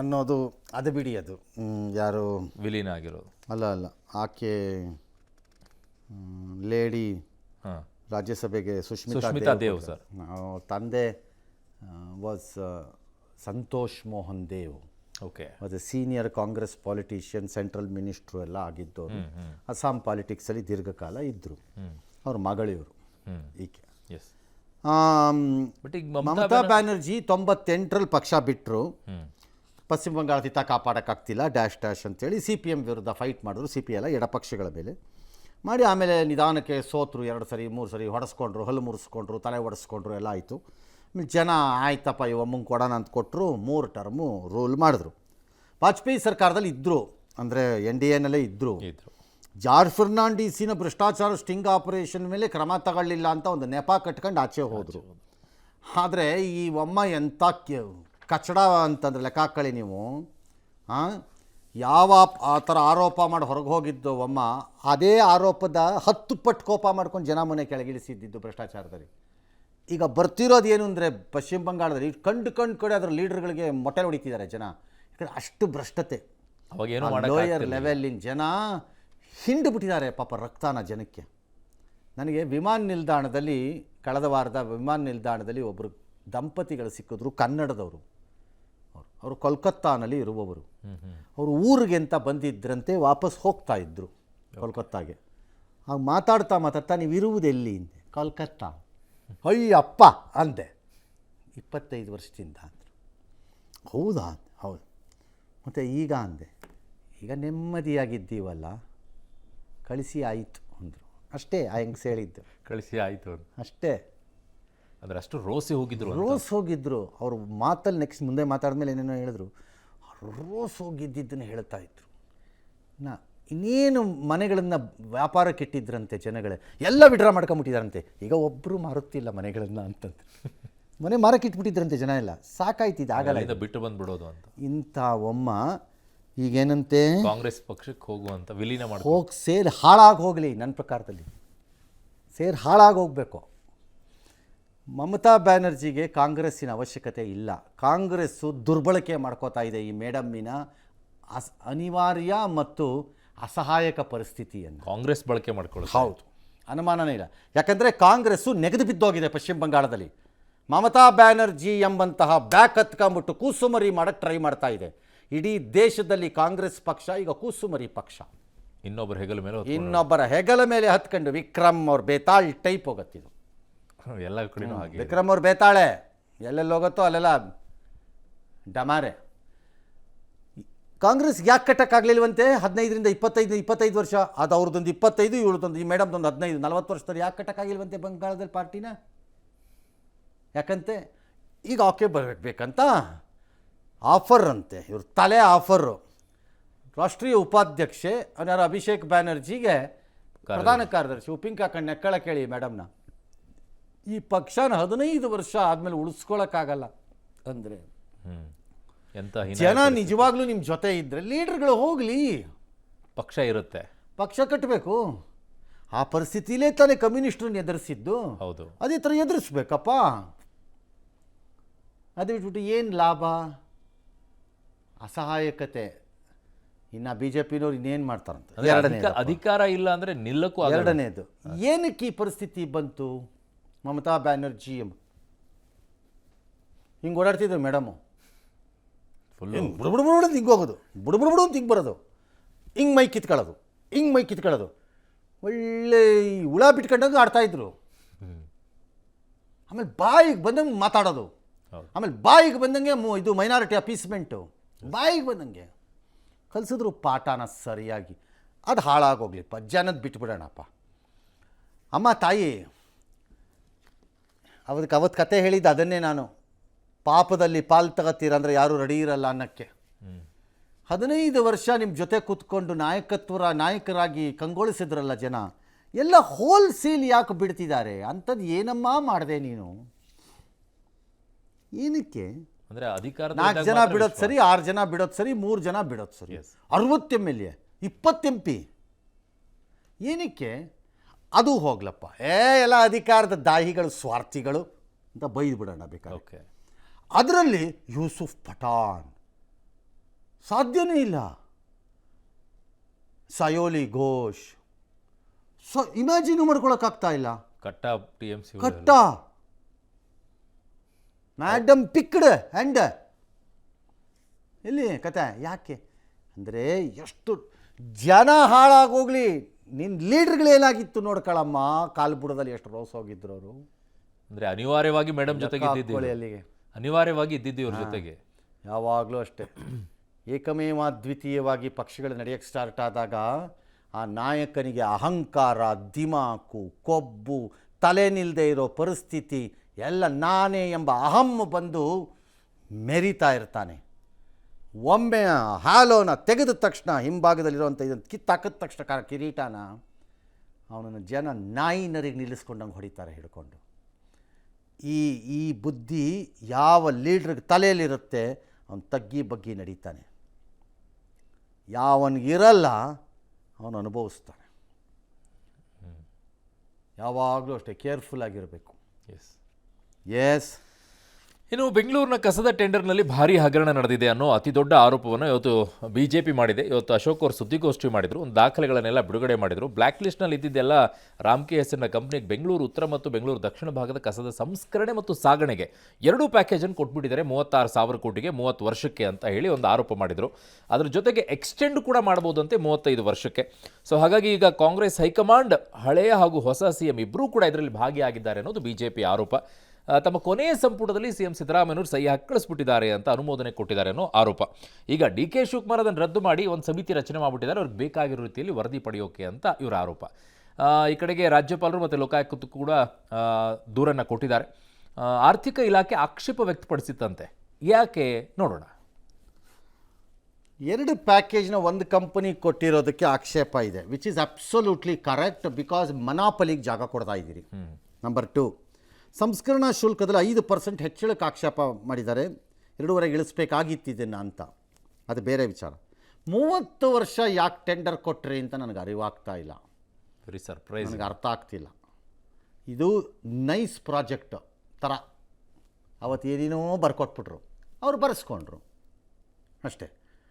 ಅನ್ನೋದು ಅದು ಬಿಡಿ. ಅದು ಯಾರು ವಿಲೀನ ಆಗಿರೋದು ಅಲ್ಲ ಆಕೆ ಲೇಡಿ ರಾಜ್ಯಸಭೆಗೆ ಸುಷ್ಮಿತಾ ದೇವ್ ಸರ್. ತಂದೆ was Santosh Mohan Dev. Okay. Was a senior Congress politician, central minister ಎಲ್ಲ ಆಗಿದ್ದವರು. ಅಸ್ಸಾಂ ಪಾಲಿಟಿಕ್ಸಲ್ಲಿ ದೀರ್ಘಕಾಲ ಇದ್ದರು. ಅವ್ರ ಮಗಳಿವರು ಈಕೆ. ಬಟ್ ಈಗ ಮಮತಾ ಬ್ಯಾನರ್ಜಿ 98ರಲ್ಲಿ ಪಕ್ಷ ಬಿಟ್ಟರು. ಪಶ್ಚಿಮ ಬಂಗಾಳ ಹಿತ ಕಾಪಾಡೋಕ್ಕಾಗ್ತಿಲ್ಲ ಡ್ಯಾಶ್ ಅಂತೇಳಿ CPM ವಿರುದ್ಧ ಫೈಟ್ ಮಾಡಿದ್ರು. CPI ಎಡಪಕ್ಷಗಳ ಮೇಲೆ ಮಾಡಿ ಆಮೇಲೆ ನಿಧಾನಕ್ಕೆ ಸೋತರು. 2 ಸರಿ 3 ಸರಿ ಹೊಡೆಸ್ಕೊಂಡ್ರು, ಹಲ್ಲು ಮುರಿಸ್ಕೊಂಡ್ರು, ತಲೆ ಒಡೆಸ್ಕೊಂಡ್ರು, ಎಲ್ಲ ಆಯಿತು. ಆಮೇಲೆ ಜನ ಆಯ್ತಪ್ಪ ಇವಮ್ಮಂಗೆ ಕೊಡೋಣ ಅಂತ ಕೊಟ್ಟರು. 3 ಟರ್ಮು ರೂಲ್ ಮಾಡಿದ್ರು. ವಾಜಪೇಯಿ ಸರ್ಕಾರದಲ್ಲಿ ಇದ್ದರು, ಅಂದರೆ NDAನಲ್ಲೇ ಇದ್ದರು. ಜಾರ್ಜ್ ಫರ್ನಾಂಡಿಸಿನ ಭ್ರಷ್ಟಾಚಾರ ಸ್ಟಿಂಗ್ ಆಪರೇಷನ್ ಮೇಲೆ ಕ್ರಮ ತಗೊಳ್ಳಿಲ್ಲ ಅಂತ ಒಂದು ನೆಪ ಕಟ್ಕೊಂಡು ಆಚೆ ಹೋದರು. ಆದರೆ ಈ ಒಮ್ಮ ಎಂಥ ಕಚಡ ಅಂತಂದ್ರೆ ಲೆಕ್ಕ ಹಾಕೊಳ್ಳಿ ನೀವು. ಯಾವ ಆ ಥರ ಆರೋಪ ಮಾಡಿ ಹೊರಗೆ ಹೋಗಿದ್ದು ಒಮ್ಮ, ಅದೇ ಆರೋಪದ 10 ಪಟ್ಟು ಕೋಪ ಮಾಡ್ಕೊಂಡು ಜನ ಮನೆ ಕೆಳಗಿಳಿಸಿದ್ದು ಭ್ರಷ್ಟಾಚಾರದಲ್ಲಿ. ಈಗ ಬರ್ತಿರೋದು ಏನು ಅಂದರೆ, ಪಶ್ಚಿಮ ಬಂಗಾಳದಲ್ಲಿ ಕಂಡು ಕಡೆ ಅದರ ಲೀಡರ್ಗಳಿಗೆ ಮೊಟ್ಟೆ ಹೊಡಿತಿದ್ದಾರೆ ಜನ. ಯಾಕಂದರೆ ಅಷ್ಟು ಭ್ರಷ್ಟತೆ. ಲೋಯರ್ ಲೆವೆಲ್ಲಿನ ಜನ ಹಿಂಡು ಬಿಟ್ಟಿದ್ದಾರೆ ಪಾಪ ರಕ್ತಾನ ಜನಕ್ಕೆ. ನನಗೆ ವಿಮಾನ ನಿಲ್ದಾಣದಲ್ಲಿ ಕಳೆದ ವಾರದ ವಿಮಾನ ನಿಲ್ದಾಣದಲ್ಲಿ ಒಬ್ಬರು ದಂಪತಿಗಳು ಸಿಕ್ಕಿದ್ರು, ಕನ್ನಡದವರು. ಅವರು ಕೋಲ್ಕತ್ತಾನಲ್ಲಿ ಇರುವವರು. ಅವರು ಊರಿಗೆ ಅಂತ ಬಂದಿದ್ದರಂತೆ, ವಾಪಸ್ ಹೋಗ್ತಾ ಇದ್ದರು ಕೋಲ್ಕತ್ತಾಗೆ. ಆಗ ಮಾತಾಡ್ತಾ ನೀವು ಇರುವುದೆಲ್ಲಿ ಅಂದೆ. ಕೋಲ್ಕತ್ತಾ. ಅಯ್ಯಪ್ಪ ಅಂದೆ. 25 ವರ್ಷದಿಂದ ಅಂದರು. ಹೌದಾ? ಹೌದು. ಮತ್ತು ಈಗ ಅಂದೆ, ಈಗ ನೆಮ್ಮದಿಯಾಗಿದ್ದೀವಲ್ಲ, ಕಳಿಸಿ ಆಯಿತು ಅಂದರು. ಅಷ್ಟೇ ಆ ಹೆಂಗ್ಸ್ ಹೇಳಿದ್ದು, ಕಳಿಸಿ ಆಯಿತು ಅಷ್ಟೇ. ಅಂದರೆ ಅಷ್ಟು ರೋಸಿ ಹೋಗಿದ್ರು ಅವ್ರ ಮಾತಲ್ಲಿ. ನೆಕ್ಸ್ಟ್ ಮುಂದೆ ಮಾತಾಡಿದ್ಮೇಲೆ ಏನೇನೋ ಹೇಳಿದ್ರು. ರೋಸ್ ಹೋಗಿದ್ದನ್ನು ಹೇಳ್ತಾ ಇದ್ರು. ಇನ್ನೇನು ಮನೆಗಳನ್ನು ವ್ಯಾಪಾರಕ್ಕೆ ಇಟ್ಟಿದ್ರಂತೆ ಜನಗಳೇ, ಎಲ್ಲ ವಿಡ್ರಾ ಮಾಡ್ಕೊಂಬಿಟ್ಟಿದ್ದಾರಂತೆ. ಈಗ ಒಬ್ಬರು ಮಾರುತ್ತಿಲ್ಲ ಮನೆಗಳನ್ನು ಅಂತಂದು. ಮನೆ ಮಾರಕ್ಕೆ ಇಟ್ಬಿಟ್ಟಿದ್ರಂತೆ ಜನ ಎಲ್ಲ. ಸಾಕಾಯ್ತಿದ್ದು, ಆಗಲ್ಲ, ಬಿಟ್ಟು ಬಂದುಬಿಡೋದು ಅಂತ. ಇಂಥ ಒಮ್ಮ ಈಗೇನಂತೆ ಕಾಂಗ್ರೆಸ್ ಪಕ್ಷಕ್ಕೆ ಹೋಗುವಂತ ವಿಲೀನ ಮಾಡಿ ಹೋಗಿ ಸೇರಿ ಹಾಳಾಗಿ ಹೋಗಲಿ. ನನ್ನ ಪ್ರಕಾರದಲ್ಲಿ ಸೇರಿ ಹಾಳಾಗಿ ಹೋಗಬೇಕು. ಮಮತಾ ಬ್ಯಾನರ್ಜಿಗೆ ಕಾಂಗ್ರೆಸ್ಸಿನ ಅವಶ್ಯಕತೆ ಇಲ್ಲ. ಕಾಂಗ್ರೆಸ್ಸು ದುರ್ಬಳಕೆ ಮಾಡ್ಕೋತಾ ಇದೆ ಈ ಮೇಡಮ್ಮಿನ ಅನಿವಾರ್ಯ ಮತ್ತು ಅಸಹಾಯಕ ಪರಿಸ್ಥಿತಿಯನ್ನು. ಕಾಂಗ್ರೆಸ್ ಬಳಕೆ ಮಾಡ್ಕೊಳ್ಳೋದು. ಹೌದು, ಅನುಮಾನನೇ ಇಲ್ಲ. ಯಾಕಂದರೆ ಕಾಂಗ್ರೆಸ್ಸು ನೆಗೆದು ಬಿದ್ದೋಗಿದೆ ಪಶ್ಚಿಮ ಬಂಗಾಳದಲ್ಲಿ. ಮಮತಾ ಬ್ಯಾನರ್ಜಿ ಎಂಬಂತಹ ಬ್ಯಾಕ್ ಹತ್ಕೊಂಬಿಟ್ಟು ಕೂಸುಮರಿ ಮಾಡೋಕ್ಕೆ ಟ್ರೈ ಮಾಡ್ತಾ ಇದೆ. ಇಡೀ ದೇಶದಲ್ಲಿ ಕಾಂಗ್ರೆಸ್ ಪಕ್ಷ ಈಗ ಕೂಸುಮರಿ ಪಕ್ಷ. ಇನ್ನೊಬ್ಬರ ಹೆಗಲ ಮೇಲೆ ಹತ್ಕೊಂಡು ವಿಕ್ರಮ್ ಅವ್ರ ಬೇತಾಳ್ ಟೈಪ್ ಹೋಗತ್ತಿದು. ಎಲ್ಲ ಕಡೆನೂ ಹಾಗೆ. ವಿಕ್ರಮ್ ಅವ್ರ ಬೇತಾಳೆ ಎಲ್ಲೆಲ್ಲಿ ಹೋಗುತ್ತೋ ಅಲ್ಲೆಲ್ಲ ಡಮಾರೆ. ಕಾಂಗ್ರೆಸ್ ಯಾಕೆ ಕಟ್ಟಕ್ಕಾಗಲಿಲ್ವಂತೆ 15ರಿಂದ 25 ವರ್ಷ? ಅದು ಅವ್ರದ್ದೊಂದು 25, ಇವಳದೊಂದು ಈ ಮೇಡಮ್ದೊಂದು 15, 40 ವರ್ಷದಲ್ಲಿ ಯಾಕೆ ಕಟ್ಟಕ್ಕಾಗಿಲ್ವಂತೆ ಬಂಗಾಳದಲ್ಲಿ ಪಾರ್ಟಿನ? ಯಾಕಂತೆ ಈಗ ಆಕೆ ಬರಬೇಕಂತ ಆಫರ್ ಅಂತೆ, ಇವ್ರ ತಲೆ ಆಫರು. ರಾಷ್ಟ್ರೀಯ ಉಪಾಧ್ಯಕ್ಷೆ ಯಾರು ಅಭಿಷೇಕ್ ಬ್ಯಾನರ್ಜಿಗೆ ಪ್ರಧಾನ ಕಾರ್ಯದರ್ಶಿ ಉಪ್ಪಿಂಗ್ ಹಾಕೊಂಡು ನೆಕ್ಕಳ ಕೇಳಿ ಮೇಡಮ್ನ, ಈ ಪಕ್ಷನ 15 ವರ್ಷ ಆದಮೇಲೆ ಉಳಿಸ್ಕೊಳಕ್ಕಾಗಲ್ಲ ಅಂದರೆ ಎಂತ ಜನ ನಿಜವಾಗ್ಲೂ ನಿಮ್ಮ ಜೊತೆ ಇದ್ದರೆ ಲೀಡರ್ಗಳು ಹೋಗಲಿ, ಪಕ್ಷ ಇರುತ್ತೆ, ಪಕ್ಷ ಕಟ್ಟಬೇಕು. ಆ ಪರಿಸ್ಥಿತಿಲೇ ತಾನೇ ಕಮ್ಯುನಿಸ್ಟ್ರನ್ನ ಎದುರಿಸಿದ್ದು. ಹೌದು, ಅದೇ ಥರ ಎದುರಿಸ್ಬೇಕಪ್ಪ. ಅದು ಬಿಟ್ಬಿಟ್ಟು ಏನು ಲಾಭ? ಅಸಹಾಯಕತೆ. ಇನ್ನು ಬಿ ಜೆ ಪಿನವ್ರು ಇನ್ನೇನು ಮಾಡ್ತಾರಂತ. ಅಧಿಕಾರ ಇಲ್ಲ ಅಂದರೆ ನಿಲ್ಲಕ್ಕೂ ಎರಡನೇದು, ಏನಕ್ಕೆ ಈ ಪರಿಸ್ಥಿತಿ ಬಂತು? ಮಮತಾ ಬ್ಯಾನರ್ಜಿ ಹಿಂಗೆ ಓಡಾಡ್ತಿದ್ರು ಮೇಡಮು, ಬುಡ್ಬುಡ್ಬುಡು ಅಂತ ಹಿಂಗೆ ಹೋಗೋದು, ಬುಡ್ಬುಡ್ಬುಡು ಅಂತ ಹಿಂಗೆ ಬರೋದು, ಹಿಂಗೆ ಮೈ ಕಿತ್ಕೊಳ್ಳೋದು, ಒಳ್ಳೆ ಹುಳ ಬಿಟ್ಕೊಂಡಂಗೆ ಆಡ್ತಾಯಿದ್ರು. ಆಮೇಲೆ ಬಾಯಿಗೆ ಬಂದಂಗೆ ಮಾತಾಡೋದು, ಆಮೇಲೆ ಬಾಯಿಗೆ ಬಂದಂಗೆ ಇದು ಮೈನಾರಿಟಿ ಅಪೀಸ್ಮೆಂಟು, ಬಾಯಿಗೆ ಬಂದಂಗೆ ಕಲಿಸಿದ್ರು ಪಾಠನ ಸರಿಯಾಗಿ. ಅದು ಹಾಳಾಗೋಗ್ಲಿಪ್ಪ, ಜನದ ಬಿಟ್ಬಿಡೋಣಪ್ಪ. ಅಮ್ಮ ತಾಯಿ ಅವತ್ತು ಕತೆ ಹೇಳಿದ್ದು ಅದನ್ನೇ ನಾನು, ಪಾಪದಲ್ಲಿ ಪಾಲು ತಗೋತೀರಂದ್ರೆ ಯಾರೂ ರೆಡಿ ಇರಲ್ಲ ಅನ್ನೋಕ್ಕೆ. 15 ವರ್ಷ ನಿಮ್ಮ ಜೊತೆ ಕೂತ್ಕೊಂಡು ನಾಯಕರಾಗಿ ಕಂಗೊಳಿಸಿದ್ರಲ್ಲ ಜನ, ಎಲ್ಲ ಹೋಲ್ಸೇಲ್ ಯಾಕೆ ಬಿಡ್ತಿದ್ದಾರೆ? ಅಂಥದ್ದು ಏನಮ್ಮ ಮಾಡಿದೆ ನೀನು? ಏನಕ್ಕೆ ಅಂದರೆ ಅಧಿಕಾರ 4 ಜನ ಬಿಡೋದು ಸರಿ, 6 ಜನ ಬಿಡೋದು ಸರಿ, 3 ಜನ ಬಿಡೋದು ಸರಿ, 60 MLA 20 MP ಏನಕ್ಕೆ? ಅದು ಹೋಗ್ಲಪ್ಪ, ಎಲ್ಲ ಅಧಿಕಾರದ ದಾಹಿಗಳು, ಸ್ವಾರ್ಥಿಗಳು ಅಂತ ಬೈದು ಬಿಡೋಣ ಬೇಕಾದ್ರೆ. ಓಕೆ, ಅದರಲ್ಲಿ ಯೂಸುಫ್ ಪಠಾಣ್ ಸಾಧ್ಯನೇ ಇಲ್ಲ, ಸಯೋಲಿ ಘೋಷ್ ಇಮ್ಯಾಜಿನ್ ಮಾಡ್ಕೊಳಕ್ಕಾಗ್ತಾ ಇಲ್ಲ. ಕಟ್ಟ TMC ಕಟ್ಟ ಮ್ಯಾಡಮ್ ಪಿಕ್ಡ್ ಹ್ಯಾಂಡ್ ಎಲ್ಲಿ ಕತೆ? ಯಾಕೆ ಅಂದರೆ ಎಷ್ಟು ಜನ ಹಾಳಾಗೋಗ್ಲಿ, ನಿನ್ನ ಲೀಡರ್ಗಳೇನಾಗಿತ್ತು ನೋಡ್ಕೊಳ್ಳಮ್ಮ. ಕಾಲು ಬುಡದಲ್ಲಿ ಎಷ್ಟು ರೋಸ್ ಹೋಗಿದ್ರು ಅವರು. ಅಂದರೆ ಅನಿವಾರ್ಯವಾಗಿ ಮೇಡಮ್ ಜೊತೆಗೆ ಅಲ್ಲಿಗೆ ಅನಿವಾರ್ಯವಾಗಿ ಇದ್ದಿದ್ದು ಇವ್ರ ಜೊತೆಗೆ. ಯಾವಾಗಲೂ ಅಷ್ಟೇ, ಏಕಮೇವ ದ್ವಿತೀಯವಾಗಿ ಪಕ್ಷಗಳು ನಡೆಯೋಕ್ಕೆ ಸ್ಟಾರ್ಟ್ ಆದಾಗ ಆ ನಾಯಕನಿಗೆ ಅಹಂಕಾರ, ದಿಮಾಕು, ಕೊಬ್ಬು, ತಲೆ ನಿಲ್ಲದೆ ಇರೋ ಪರಿಸ್ಥಿತಿ ಎಲ್ಲ ನಾನೇ ಎಂಬ ಅಹಂ ಬಂದು ಮೆರಿತಾ ಇರ್ತಾನೆ. ಒಮ್ಮೆ ಹಾಲೋನ ತೆಗೆದ ತಕ್ಷಣ ಹಿಂಭಾಗದಲ್ಲಿರುವಂಥ ಇದನ್ನು ಕಿತ್ತಾಕಿದ ತಕ್ಷಣ ಕಿರೀಟನ ಅವನನ್ನು ಜನ ನಾಯಿ ನರಿಗೆ ನಿಲ್ಲಿಸ್ಕೊಂಡಂಗೆ ಹೊಡಿತಾರೆ ಹಿಡ್ಕೊಂಡು. ಈ ಬುದ್ಧಿ ಯಾವ ಲೀಡ್ರಿಗೆ ತಲೆಯಲ್ಲಿರುತ್ತೆ ಅವನು ತಗ್ಗಿ ಬಗ್ಗಿ ನಡೀತಾನೆ, ಯಾವನಿಗಿರಲ್ಲ ಅವನು ಅನುಭವಿಸ್ತಾನೆ. ಯಾವಾಗಲೂ ಅಷ್ಟೇ ಕೇರ್ಫುಲ್ ಆಗಿರಬೇಕು. ಎಸ್. ಇನ್ನು ಬೆಂಗಳೂರಿನ ಕಸದ ಟೆಂಡರ್ನಲ್ಲಿ ಭಾರಿ ಹಗರಣ ನಡೆದಿದೆ ಅನ್ನೋ ಅತಿ ದೊಡ್ಡ ಆರೋಪವನ್ನು ಇವತ್ತು BJP ಮಾಡಿದೆ. ಇವತ್ತು ಅಶೋಕ್ ಅವರು ಸುದ್ದಿಗೋಷ್ಠಿ ಮಾಡಿದರು, ಒಂದು ದಾಖಲೆಗಳನ್ನೆಲ್ಲ ಬಿಡುಗಡೆ ಮಾಡಿದರು. ಬ್ಲ್ಯಾಕ್ ಲಿಸ್ಟ್ನಲ್ಲಿ ಇದ್ದಿದ್ದೆಲ್ಲ ರಾಮ್ಕೆ ಹೆಸರಿನ ಕಂಪ್ನಿಗೆ ಬೆಂಗಳೂರು ಉತ್ತರ ಮತ್ತು ಬೆಂಗಳೂರು ದಕ್ಷಿಣ ಭಾಗದ ಕಸದ ಸಂಸ್ಕರಣೆ ಮತ್ತು ಸಾಗಣೆಗೆ 2 ಪ್ಯಾಕೇಜನ್ನು ಕೊಟ್ಬಿಟ್ಟಿದ್ದಾರೆ 36,000 ಕೋಟಿಗೆ 30 ವರ್ಷಕ್ಕೆ ಅಂತ ಹೇಳಿ ಒಂದು ಆರೋಪ ಮಾಡಿದರು. ಅದರ ಜೊತೆಗೆ ಎಕ್ಸ್ಟೆಂಡ್ ಕೂಡ ಮಾಡ್ಬೋದಂತೆ 35 ವರ್ಷಕ್ಕೆ. ಸೊ ಹಾಗಾಗಿ ಈಗ ಕಾಂಗ್ರೆಸ್ ಹೈಕಮಾಂಡ್ ಹಳೆಯ ಹಾಗೂ ಹೊಸ CM ಇಬ್ಬರೂ ಕೂಡ ಇದರಲ್ಲಿ ಭಾಗಿಯಾಗಿದ್ದಾರೆ ಅನ್ನೋದು BJP ಆರೋಪ. ತಮ್ಮ ಕೊನೆಯ ಸಂಪುಟದಲ್ಲಿ CM ಸಿದ್ದರಾಮಯ್ಯನವರು ಸಹಿ ಹಾಕಿಳಿಸ್ಬಿಟ್ಟಿದ್ದಾರೆ ಅಂತ ಅನುಮೋದನೆ ಕೊಟ್ಟಿದ್ದಾರೆ ಅನ್ನೋ ಆರೋಪ. ಈಗ DK ಶಿವಕುಮಾರ್ ಅದನ್ನು ರದ್ದು ಮಾಡಿ ಒಂದು ಸಮಿತಿ ರಚನೆ ಮಾಡಿಬಿಟ್ಟಿದ್ದಾರೆ, ಅವ್ರಿಗೆ ಬೇಕಾಗಿರೋ ರೀತಿಯಲ್ಲಿ ವರದಿ ಪಡೆಯೋಕೆ ಅಂತ ಇವರ ಆರೋಪ. ಈ ಕಡೆಗೆ ರಾಜ್ಯಪಾಲರು ಮತ್ತು ಲೋಕಾಯುಕ್ತಕ್ಕೂ ಕೂಡ ದೂರನ್ನು ಕೊಟ್ಟಿದ್ದಾರೆ. ಆರ್ಥಿಕ ಇಲಾಖೆ ಆಕ್ಷೇಪ ವ್ಯಕ್ತಪಡಿಸಿತ್ತಂತೆ, ಯಾಕೆ ನೋಡೋಣ. 2 ಪ್ಯಾಕೇಜ್ನ ಒಂದು ಕಂಪನಿ ಕೊಟ್ಟಿರೋದಕ್ಕೆ ಆಕ್ಷೇಪ ಇದೆ, which is absolutely correct, because ಮನಾಪಲಿಗೆ ಜಾಗ ಕೊಡ್ತಾ ಇದ್ದೀರಿ. ನಂಬರ್ 2, ಸಂಸ್ಕರಣಾ ಶುಲ್ಕದಲ್ಲಿ 5% ಹೆಚ್ಚಳಕ್ಕೆ ಆಕ್ಷೇಪ ಮಾಡಿದ್ದಾರೆ. 2.5 ಇಳಿಸ್ಬೇಕಾಗಿತ್ತು ಇದನ್ನು ಅಂತ, ಅದು ಬೇರೆ ವಿಚಾರ. 30 ವರ್ಷ ಯಾಕೆ ಟೆಂಡರ್ ಕೊಟ್ರಿ ಅಂತ ನನಗೆ ಅರಿವಾಗ್ತಾ ಇಲ್ಲ, ವೆರಿ ಸರ್ಪ್ರೈಸ್, ನನಗೆ ಅರ್ಥ ಆಗ್ತಿಲ್ಲ. ಇದು ನೈಸ್ ಪ್ರಾಜೆಕ್ಟ್ ಥರ ಅವತ್ತು ಏನೇನೋ ಬರ್ಕೊಟ್ಬಿಟ್ರು, ಅವ್ರು ಬರೆಸ್ಕೊಂಡ್ರು ಅಷ್ಟೇ,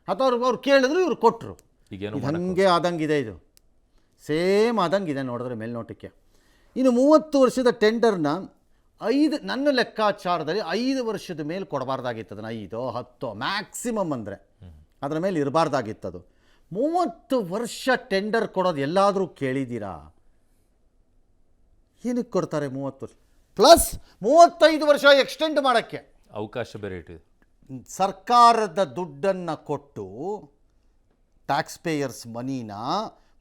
ಅಥವಾ ಅವ್ರು ಕೇಳಿದ್ರು ಇವ್ರು ಕೊಟ್ಟರು. ಹಂಗೆ ಆದಂಗಿದೆ, ಇದು ಸೇಮ್ ಆದಂಗಿದೆ ನೋಡಿದ್ರೆ ಮೇಲ್ನೋಟಕ್ಕೆ. ಇನ್ನು 30 ವರ್ಷದ ಟೆಂಡರ್ನ 5 ನನ್ನ ಲೆಕ್ಕಾಚಾರದಲ್ಲಿ 5 ವರ್ಷದ ಮೇಲೆ ಕೊಡಬಾರ್ದಾಗಿತ್ತು, ಅದನ್ನು 5, 10 ಮ್ಯಾಕ್ಸಿಮಮ್ ಅಂದರೆ ಅದರ ಮೇಲೆ ಇರಬಾರ್ದಾಗಿತ್ತದು. 30 ವರ್ಷ ಟೆಂಡರ್ ಕೊಡೋದು ಎಲ್ಲಾದರೂ ಕೇಳಿದ್ದೀರಾ? ಏನಕ್ಕೆ ಕೊಡ್ತಾರೆ 30 ವರ್ಷ ಪ್ಲಸ್ 35 ವರ್ಷ ಎಕ್ಸ್ಟೆಂಡ್ ಮಾಡೋಕ್ಕೆ? ಅವಕಾಶ ಬೇರೆ ಇಟ್ಟಿದೆ. ಸರ್ಕಾರದ ದುಡ್ಡನ್ನು ಕೊಟ್ಟು ಟ್ಯಾಕ್ಸ್ ಪೇಯರ್ಸ್ ಮನಿನ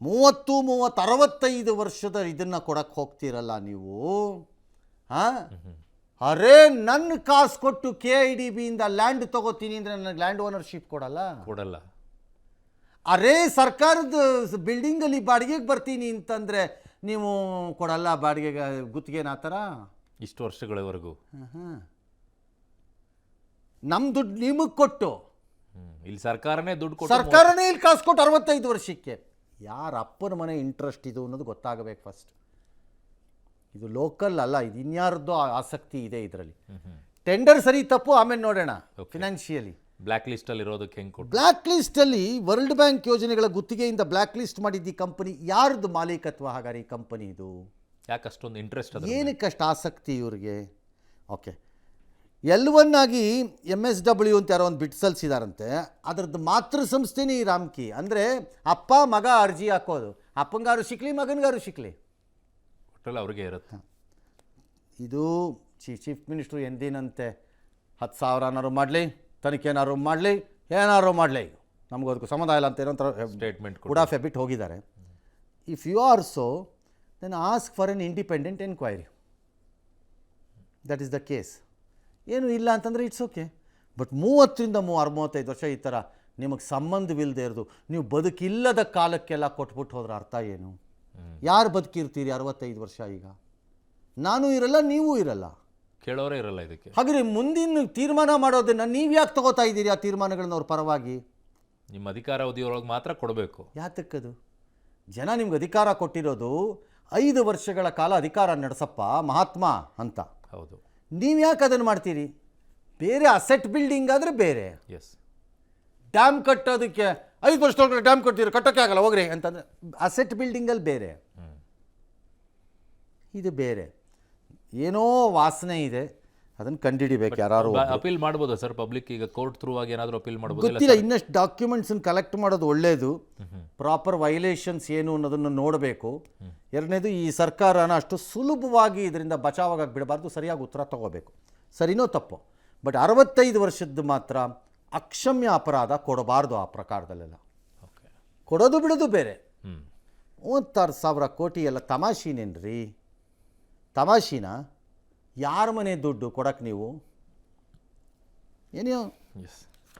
65 ವರ್ಷದ ಇದನ್ನು ಕೊಡಕ್ಕೆ ಹೋಗ್ತೀರಲ್ಲ ನೀವು. ಹಾಂ, ಅರೇ ನನ್ನ ಕಾಸು ಕೊಟ್ಟು KIDBಯಿಂದ ಲ್ಯಾಂಡ್ ತೊಗೋತೀನಿ ಅಂದರೆ ನನಗೆ ಲ್ಯಾಂಡ್ ಓನರ್ಶಿಪ್ ಕೊಡಲ್ಲ. ಅರೇ ಸರ್ಕಾರದ ಬಿಲ್ಡಿಂಗಲ್ಲಿ ಬಾಡಿಗೆಗೆ ಬರ್ತೀನಿ ಅಂತಂದರೆ ನೀವು ಕೊಡಲ್ಲ, ಬಾಡಿಗೆಗೆ ಗುತ್ತಿಗೆನ ಆ ಥರ ಇಷ್ಟು ವರ್ಷಗಳವರೆಗೂ. ನಮ್ಮ ದುಡ್ಡು ನಿಮಗೆ ಕೊಟ್ಟು ಇಲ್ಲಿ ಸರ್ಕಾರನೇ ದುಡ್ಡು ಕೊಟ್ಟು ಸರ್ಕಾರನೇ ಇಲ್ಲಿ ಕಾಸು ಕೊಟ್ಟು 65 ವರ್ಷಕ್ಕೆ ಯಾರ ಅಪ್ಪನ ಮನೆ ಇಂಟ್ರೆಸ್ಟ್ ಇದು ಅನ್ನೋದು ಗೊತ್ತಾಗಬೇಕು ಫಸ್ಟ್. ಇದು ಲೋಕಲ್ ಅಲ್ಲ, ಇದು ಇನ್ಯಾರದ್ದು ಆಸಕ್ತಿ ಇದೆ ಇದರಲ್ಲಿ. ಟೆಂಡರ್ ಸರಿ ತಪ್ಪು ಆಮೇಲೆ ನೋಡೋಣ. ಫಿನಾನ್ಷಿಯಲಿ ಬ್ಲ್ಯಾಕ್ ಲಿಸ್ಟಲ್ಲಿ ಇರೋದಕ್ಕೆ ಹೆಂಗೆ ಕೊಟ್ಟು? ಬ್ಲ್ಯಾಕ್ ಲಿಸ್ಟಲ್ಲಿ ವರ್ಲ್ಡ್ ಬ್ಯಾಂಕ್ ಯೋಜನೆಗಳ ಗುತ್ತಿಗೆಯಿಂದ ಬ್ಲ್ಯಾಕ್ ಲಿಸ್ಟ್ ಮಾಡಿದ್ದು ಈ ಕಂಪನಿ ಯಾರ್ದು ಮಾಲೀಕತ್ವ ಹಾಗಾದ್ರೆ ಈ ಕಂಪನಿ ಇದು? ಯಾಕೆ ಅಷ್ಟೊಂದು ಇಂಟ್ರೆಸ್ಟ್ ಅದ? ಏನಕ್ಕಷ್ಟು ಆಸಕ್ತಿ ಇವ್ರಿಗೆ? ಓಕೆ, L1 ಆಗಿ MSW ಅಂತ ಯಾರೋ ಒಂದು ಬಿಟ್ ಸಲ್ಲಿಸಿದಾರಂತೆ. ಅದರದ್ದು ಮಾತೃ ಸಂಸ್ಥೆನೇ ಈ ರಾಮ್ಕಿ. ಅಂದರೆ ಅಪ್ಪ ಮಗ ಅರ್ಜಿ ಹಾಕೋದು, ಅಪ್ಪಂಗಾರು ಸಿಕ್ಲಿ ಮಗನಿಗಾರು ಸಿಕ್ಲಿ, ಒಟ್ಟಲ್ಲಿ ಅವ್ರಿಗೆ ಇರುತ್ತೆ. ಇದು ಚೀಫ್ ಮಿನಿಸ್ಟ್ರು ಎಂದಿನಂತೆ 10,000 ಮಾಡಲಿ, ತನಿಖೆನಾರು ಮಾಡಲಿ, ಏನಾರು ಮಾಡಲಿ, ನಮಗೂ ಅದಕ್ಕೂ ಸಂಬಂಧ ಇಲ್ಲ ಅಂತ ಏನೋ ಸ್ಟೇಟ್ಮೆಂಟ್ ಕೂಡ ಬಿಟ್ಟು ಹೋಗಿದ್ದಾರೆ. If you are so then ask for an independent enquiry. That is the case. ಏನು ಇಲ್ಲ ಅಂತಂದರೆ ಇಟ್ಸ್ ಓಕೆ. ಬಟ್ 30ರಿಂದ 35 ವರ್ಷ ಈ ಥರ ನಿಮಗೆ ಸಂಬಂಧವಿಲ್ಲದೆ ಇರೋದು, ನೀವು ಬದುಕಿಲ್ಲದ ಕಾಲಕ್ಕೆಲ್ಲ ಕೊಟ್ಬಿಟ್ಟು ಹೋದ್ರೆ ಅರ್ಥ ಏನು? ಯಾರು ಬದುಕಿರ್ತೀರಿ 65 ವರ್ಷ? ಈಗ ನಾನು ಇರಲ್ಲ, ನೀವು ಇರಲ್ಲ, ಕೇಳೋರೇ ಇರಲ್ಲ ಇದಕ್ಕೆ. ಹಾಗಾದ್ರೆ ಮುಂದಿನ ತೀರ್ಮಾನ ಮಾಡೋದನ್ನು ನೀವು ಯಾಕೆ ತಗೋತಾ ಇದ್ದೀರಿ? ಆ ತೀರ್ಮಾನಗಳನ್ನ ಅವ್ರ ಪರವಾಗಿ ನಿಮ್ಮ ಅಧಿಕಾರಾವಧಿಯೊಳಗೆ ಮಾತ್ರ ಕೊಡಬೇಕು. ಯಾತಕ್ಕದು? ಜನ ನಿಮ್ಗೆ ಅಧಿಕಾರ ಕೊಟ್ಟಿರೋದು 5 ವರ್ಷಗಳ ಕಾಲ ಅಧಿಕಾರ ನಡೆಸಪ್ಪ ಮಹಾತ್ಮ ಅಂತ. ಹೌದು. ನೀವು ಯಾಕೆ ಅದನ್ನು ಮಾಡ್ತೀರಿ? ಬೇರೆ ಅಸೆಟ್ ಬಿಲ್ಡಿಂಗ್ ಆದರೆ ಬೇರೆ. ಎಸ್, ಡ್ಯಾಮ್ ಕಟ್ಟೋದಕ್ಕೆ 5 ವರ್ಷದೊಳಗಡೆ ಡ್ಯಾಮ್ ಕಟ್ತೀರಿ, ಕಟ್ಟೋಕ್ಕೆ ಆಗಲ್ಲ ಹೋಗ್ರಿ ಅಂತಂದರೆ ಅಸೆಟ್ ಬಿಲ್ಡಿಂಗಲ್ಲಿ ಬೇರೆ, ಇದು ಬೇರೆ. ಏನೋ ವಾಸನೆ ಇದೆ, ಅದನ್ನು ಕಂಡುಹಿಡಿಬೇಕು ಯಾರು. ಅಪೀಲ್ ಮಾಡ್ಬೋದಾ ಸರ್ ಪಬ್ಲಿಕ್? ಈಗ ಕೋರ್ಟ್ ಥ್ರೂ ಆಗಿ ಏನಾದರೂ ಅಪೀಲ್ ಮಾಡ್ಬೋದು? ಗೊತ್ತಿಲ್ಲ, ಇನ್ನಷ್ಟು ಡಾಕ್ಯುಮೆಂಟ್ಸನ್ನು ಕಲೆಕ್ಟ್ ಮಾಡೋದು ಒಳ್ಳೆಯದು. ಪ್ರಾಪರ್ ವೈಲೇಷನ್ಸ್ ಏನು ಅನ್ನೋದನ್ನು ನೋಡಬೇಕು. ಎರಡನೇದು, ಈ ಸರ್ಕಾರನ ಅಷ್ಟು ಸುಲಭವಾಗಿ ಇದರಿಂದ ಬಚಾವಾಗಕ್ಕೆ ಬಿಡಬಾರ್ದು, ಸರಿಯಾಗಿ ಉತ್ತರ ತಗೋಬೇಕು. ಸರಿನೋ ತಪ್ಪು, ಬಟ್ 65 ವರ್ಷದ್ದು ಮಾತ್ರ ಅಕ್ಷಮ್ಯ ಅಪರಾಧ ಕೊಡಬಾರ್ದು. ಆ ಪ್ರಕಾರದಲ್ಲೆಲ್ಲ ಕೊಡೋದು ಬಿಡೋದು ಬೇರೆ. 36,000 ಕೋಟಿ ಎಲ್ಲ ತಮಾಷೆನೇನ್ರಿ? ತಮಾಷಿನ? ಯಾರ ಮನೆ ದುಡ್ಡು ಕೊಡಕ್ಕೆ ನೀವು? ಏನೋ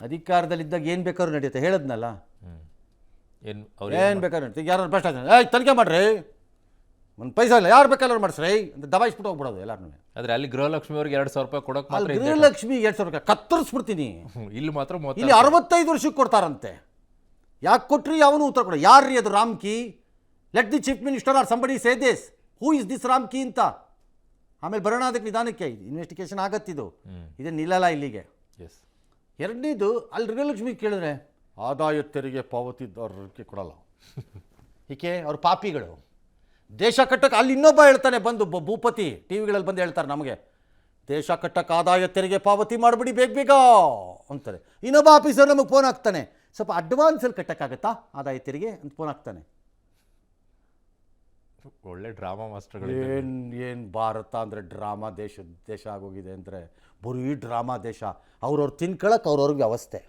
ಅಧಿಕಾರದಲ್ಲಿದ್ದಾಗ ಏನು ಬೇಕಾದ್ರೂ ನಡೆಯುತ್ತೆ, ಹೇಳದ್ನಲ್ಲ. ಏನು ಬೇಕಾದ್ರೂ ನಡೀತೆ. ಯಾರು ಭ್ರಷ್ಟಾಚಾರ ತನಿಖೆ ಮಾಡ್ರಿ, ಒಂದು ಪೈಸಾ ಇಲ್ಲ, ಯಾರು ಬೇಕಾದ್ರೂ ಮಾಡಿಸ್ರಿ ಅಂತ ದಬಾಯಿಸ್ಬಿಟ್ಟು ಹೋಗ್ಬಿಡೋದು ಎಲ್ಲರೂ. ಆದರೆ ಅಲ್ಲಿ ಗೃಹಲಕ್ಷ್ಮಿ ಅವ್ರಿಗೆ 2,000 ರೂಪಾಯಿ ಕೊಡೋಕೆ ಮಾತ್ರ, ಗೃಹಲಕ್ಷ್ಮಿ 2,000 ರೂಪಾಯಿ ಕತ್ತರಿಸ್ಬಿಡ್ತೀನಿ. ಇಲ್ಲಿ ಮಾತ್ರ ಇಲ್ಲಿ 65 ವರ್ಷಕ್ಕೆ ಕೊಡ್ತಾರಂತೆ. ಯಾಕೆ ಕೊಟ್ರಿ? ಅವನು ಉತ್ತರ ಕೊಡ. ಯಾರ್ರೀ ಅದು Ramky? Let the chief minister or somebody say this, who is this Ramky ಅಂತ. ಆಮೇಲೆ ಬರೋಣ ಅದಕ್ಕೆ ನಿಧಾನಕ್ಕೆ. ಇನ್ವೆಸ್ಟಿಗೇಷನ್ ಆಗತ್ತಿದು, ಇದೇ ನಿಲ್ಲಲ್ಲ ಇಲ್ಲಿಗೆ. ಎರಡನೇದು, ಅಲ್ಲಿ ಗೃಹಲಕ್ಷ್ಮಿ ಕೇಳಿದ್ರೆ ಆದಾಯ ತೆರಿಗೆ ಪಾವತಿದಾರರಿಗೆ ಕೊಡಲ್ಲ. ಹೀಗೆ ಅವ್ರ ಪಾಪಿಗಳು ದೇಶ ಕಟ್ಟಕ್ಕೆ. ಅಲ್ಲಿ ಇನ್ನೊಬ್ಬ ಹೇಳ್ತಾನೆ ಬಂದು, ಭೂಪತಿ ಟಿವಿಗಳಲ್ಲಿ ಬಂದು ಹೇಳ್ತಾರೆ ನಮಗೆ, ದೇಶ ಕಟ್ಟಕ್ಕೆ ಆದಾಯ ತೆರಿಗೆ ಪಾವತಿ ಮಾಡಿಬಿಡಿ ಬೇಗ ಬೇಗ ಅಂತಾರೆ. ಇನ್ನೊಬ್ಬ ಆಫೀಸರ್ ನಮಗೆ ಫೋನ್ ಹಾಕ್ತಾನೆ, ಸ್ವಲ್ಪ ಅಡ್ವಾನ್ಸಲ್ಲಿ ಕಟ್ಟಕ್ಕಾಗತ್ತಾ ಆದಾಯ ತೆರಿಗೆ ಅಂತ ಫೋನ್ ಹಾಕ್ತಾನೆ. ಒಳ್ಳೆ ಡ್ರಾಮಾ ಮಾಸ್ಟರ್ಗಳು. ಏನು ಭಾರತ ಅಂದರೆ ಡ್ರಾಮಾ ದೇಶ ಆಗೋಗಿದೆ ಅಂದರೆ ಬರೀ ಡ್ರಾಮಾ ದೇಶ. ಅವ್ರವ್ರು ತಿನ್ಕೊಳಕ್ಕೆ ಅವ್ರವ್ರಿಗೆ ವ್ಯವಸ್ಥೆ.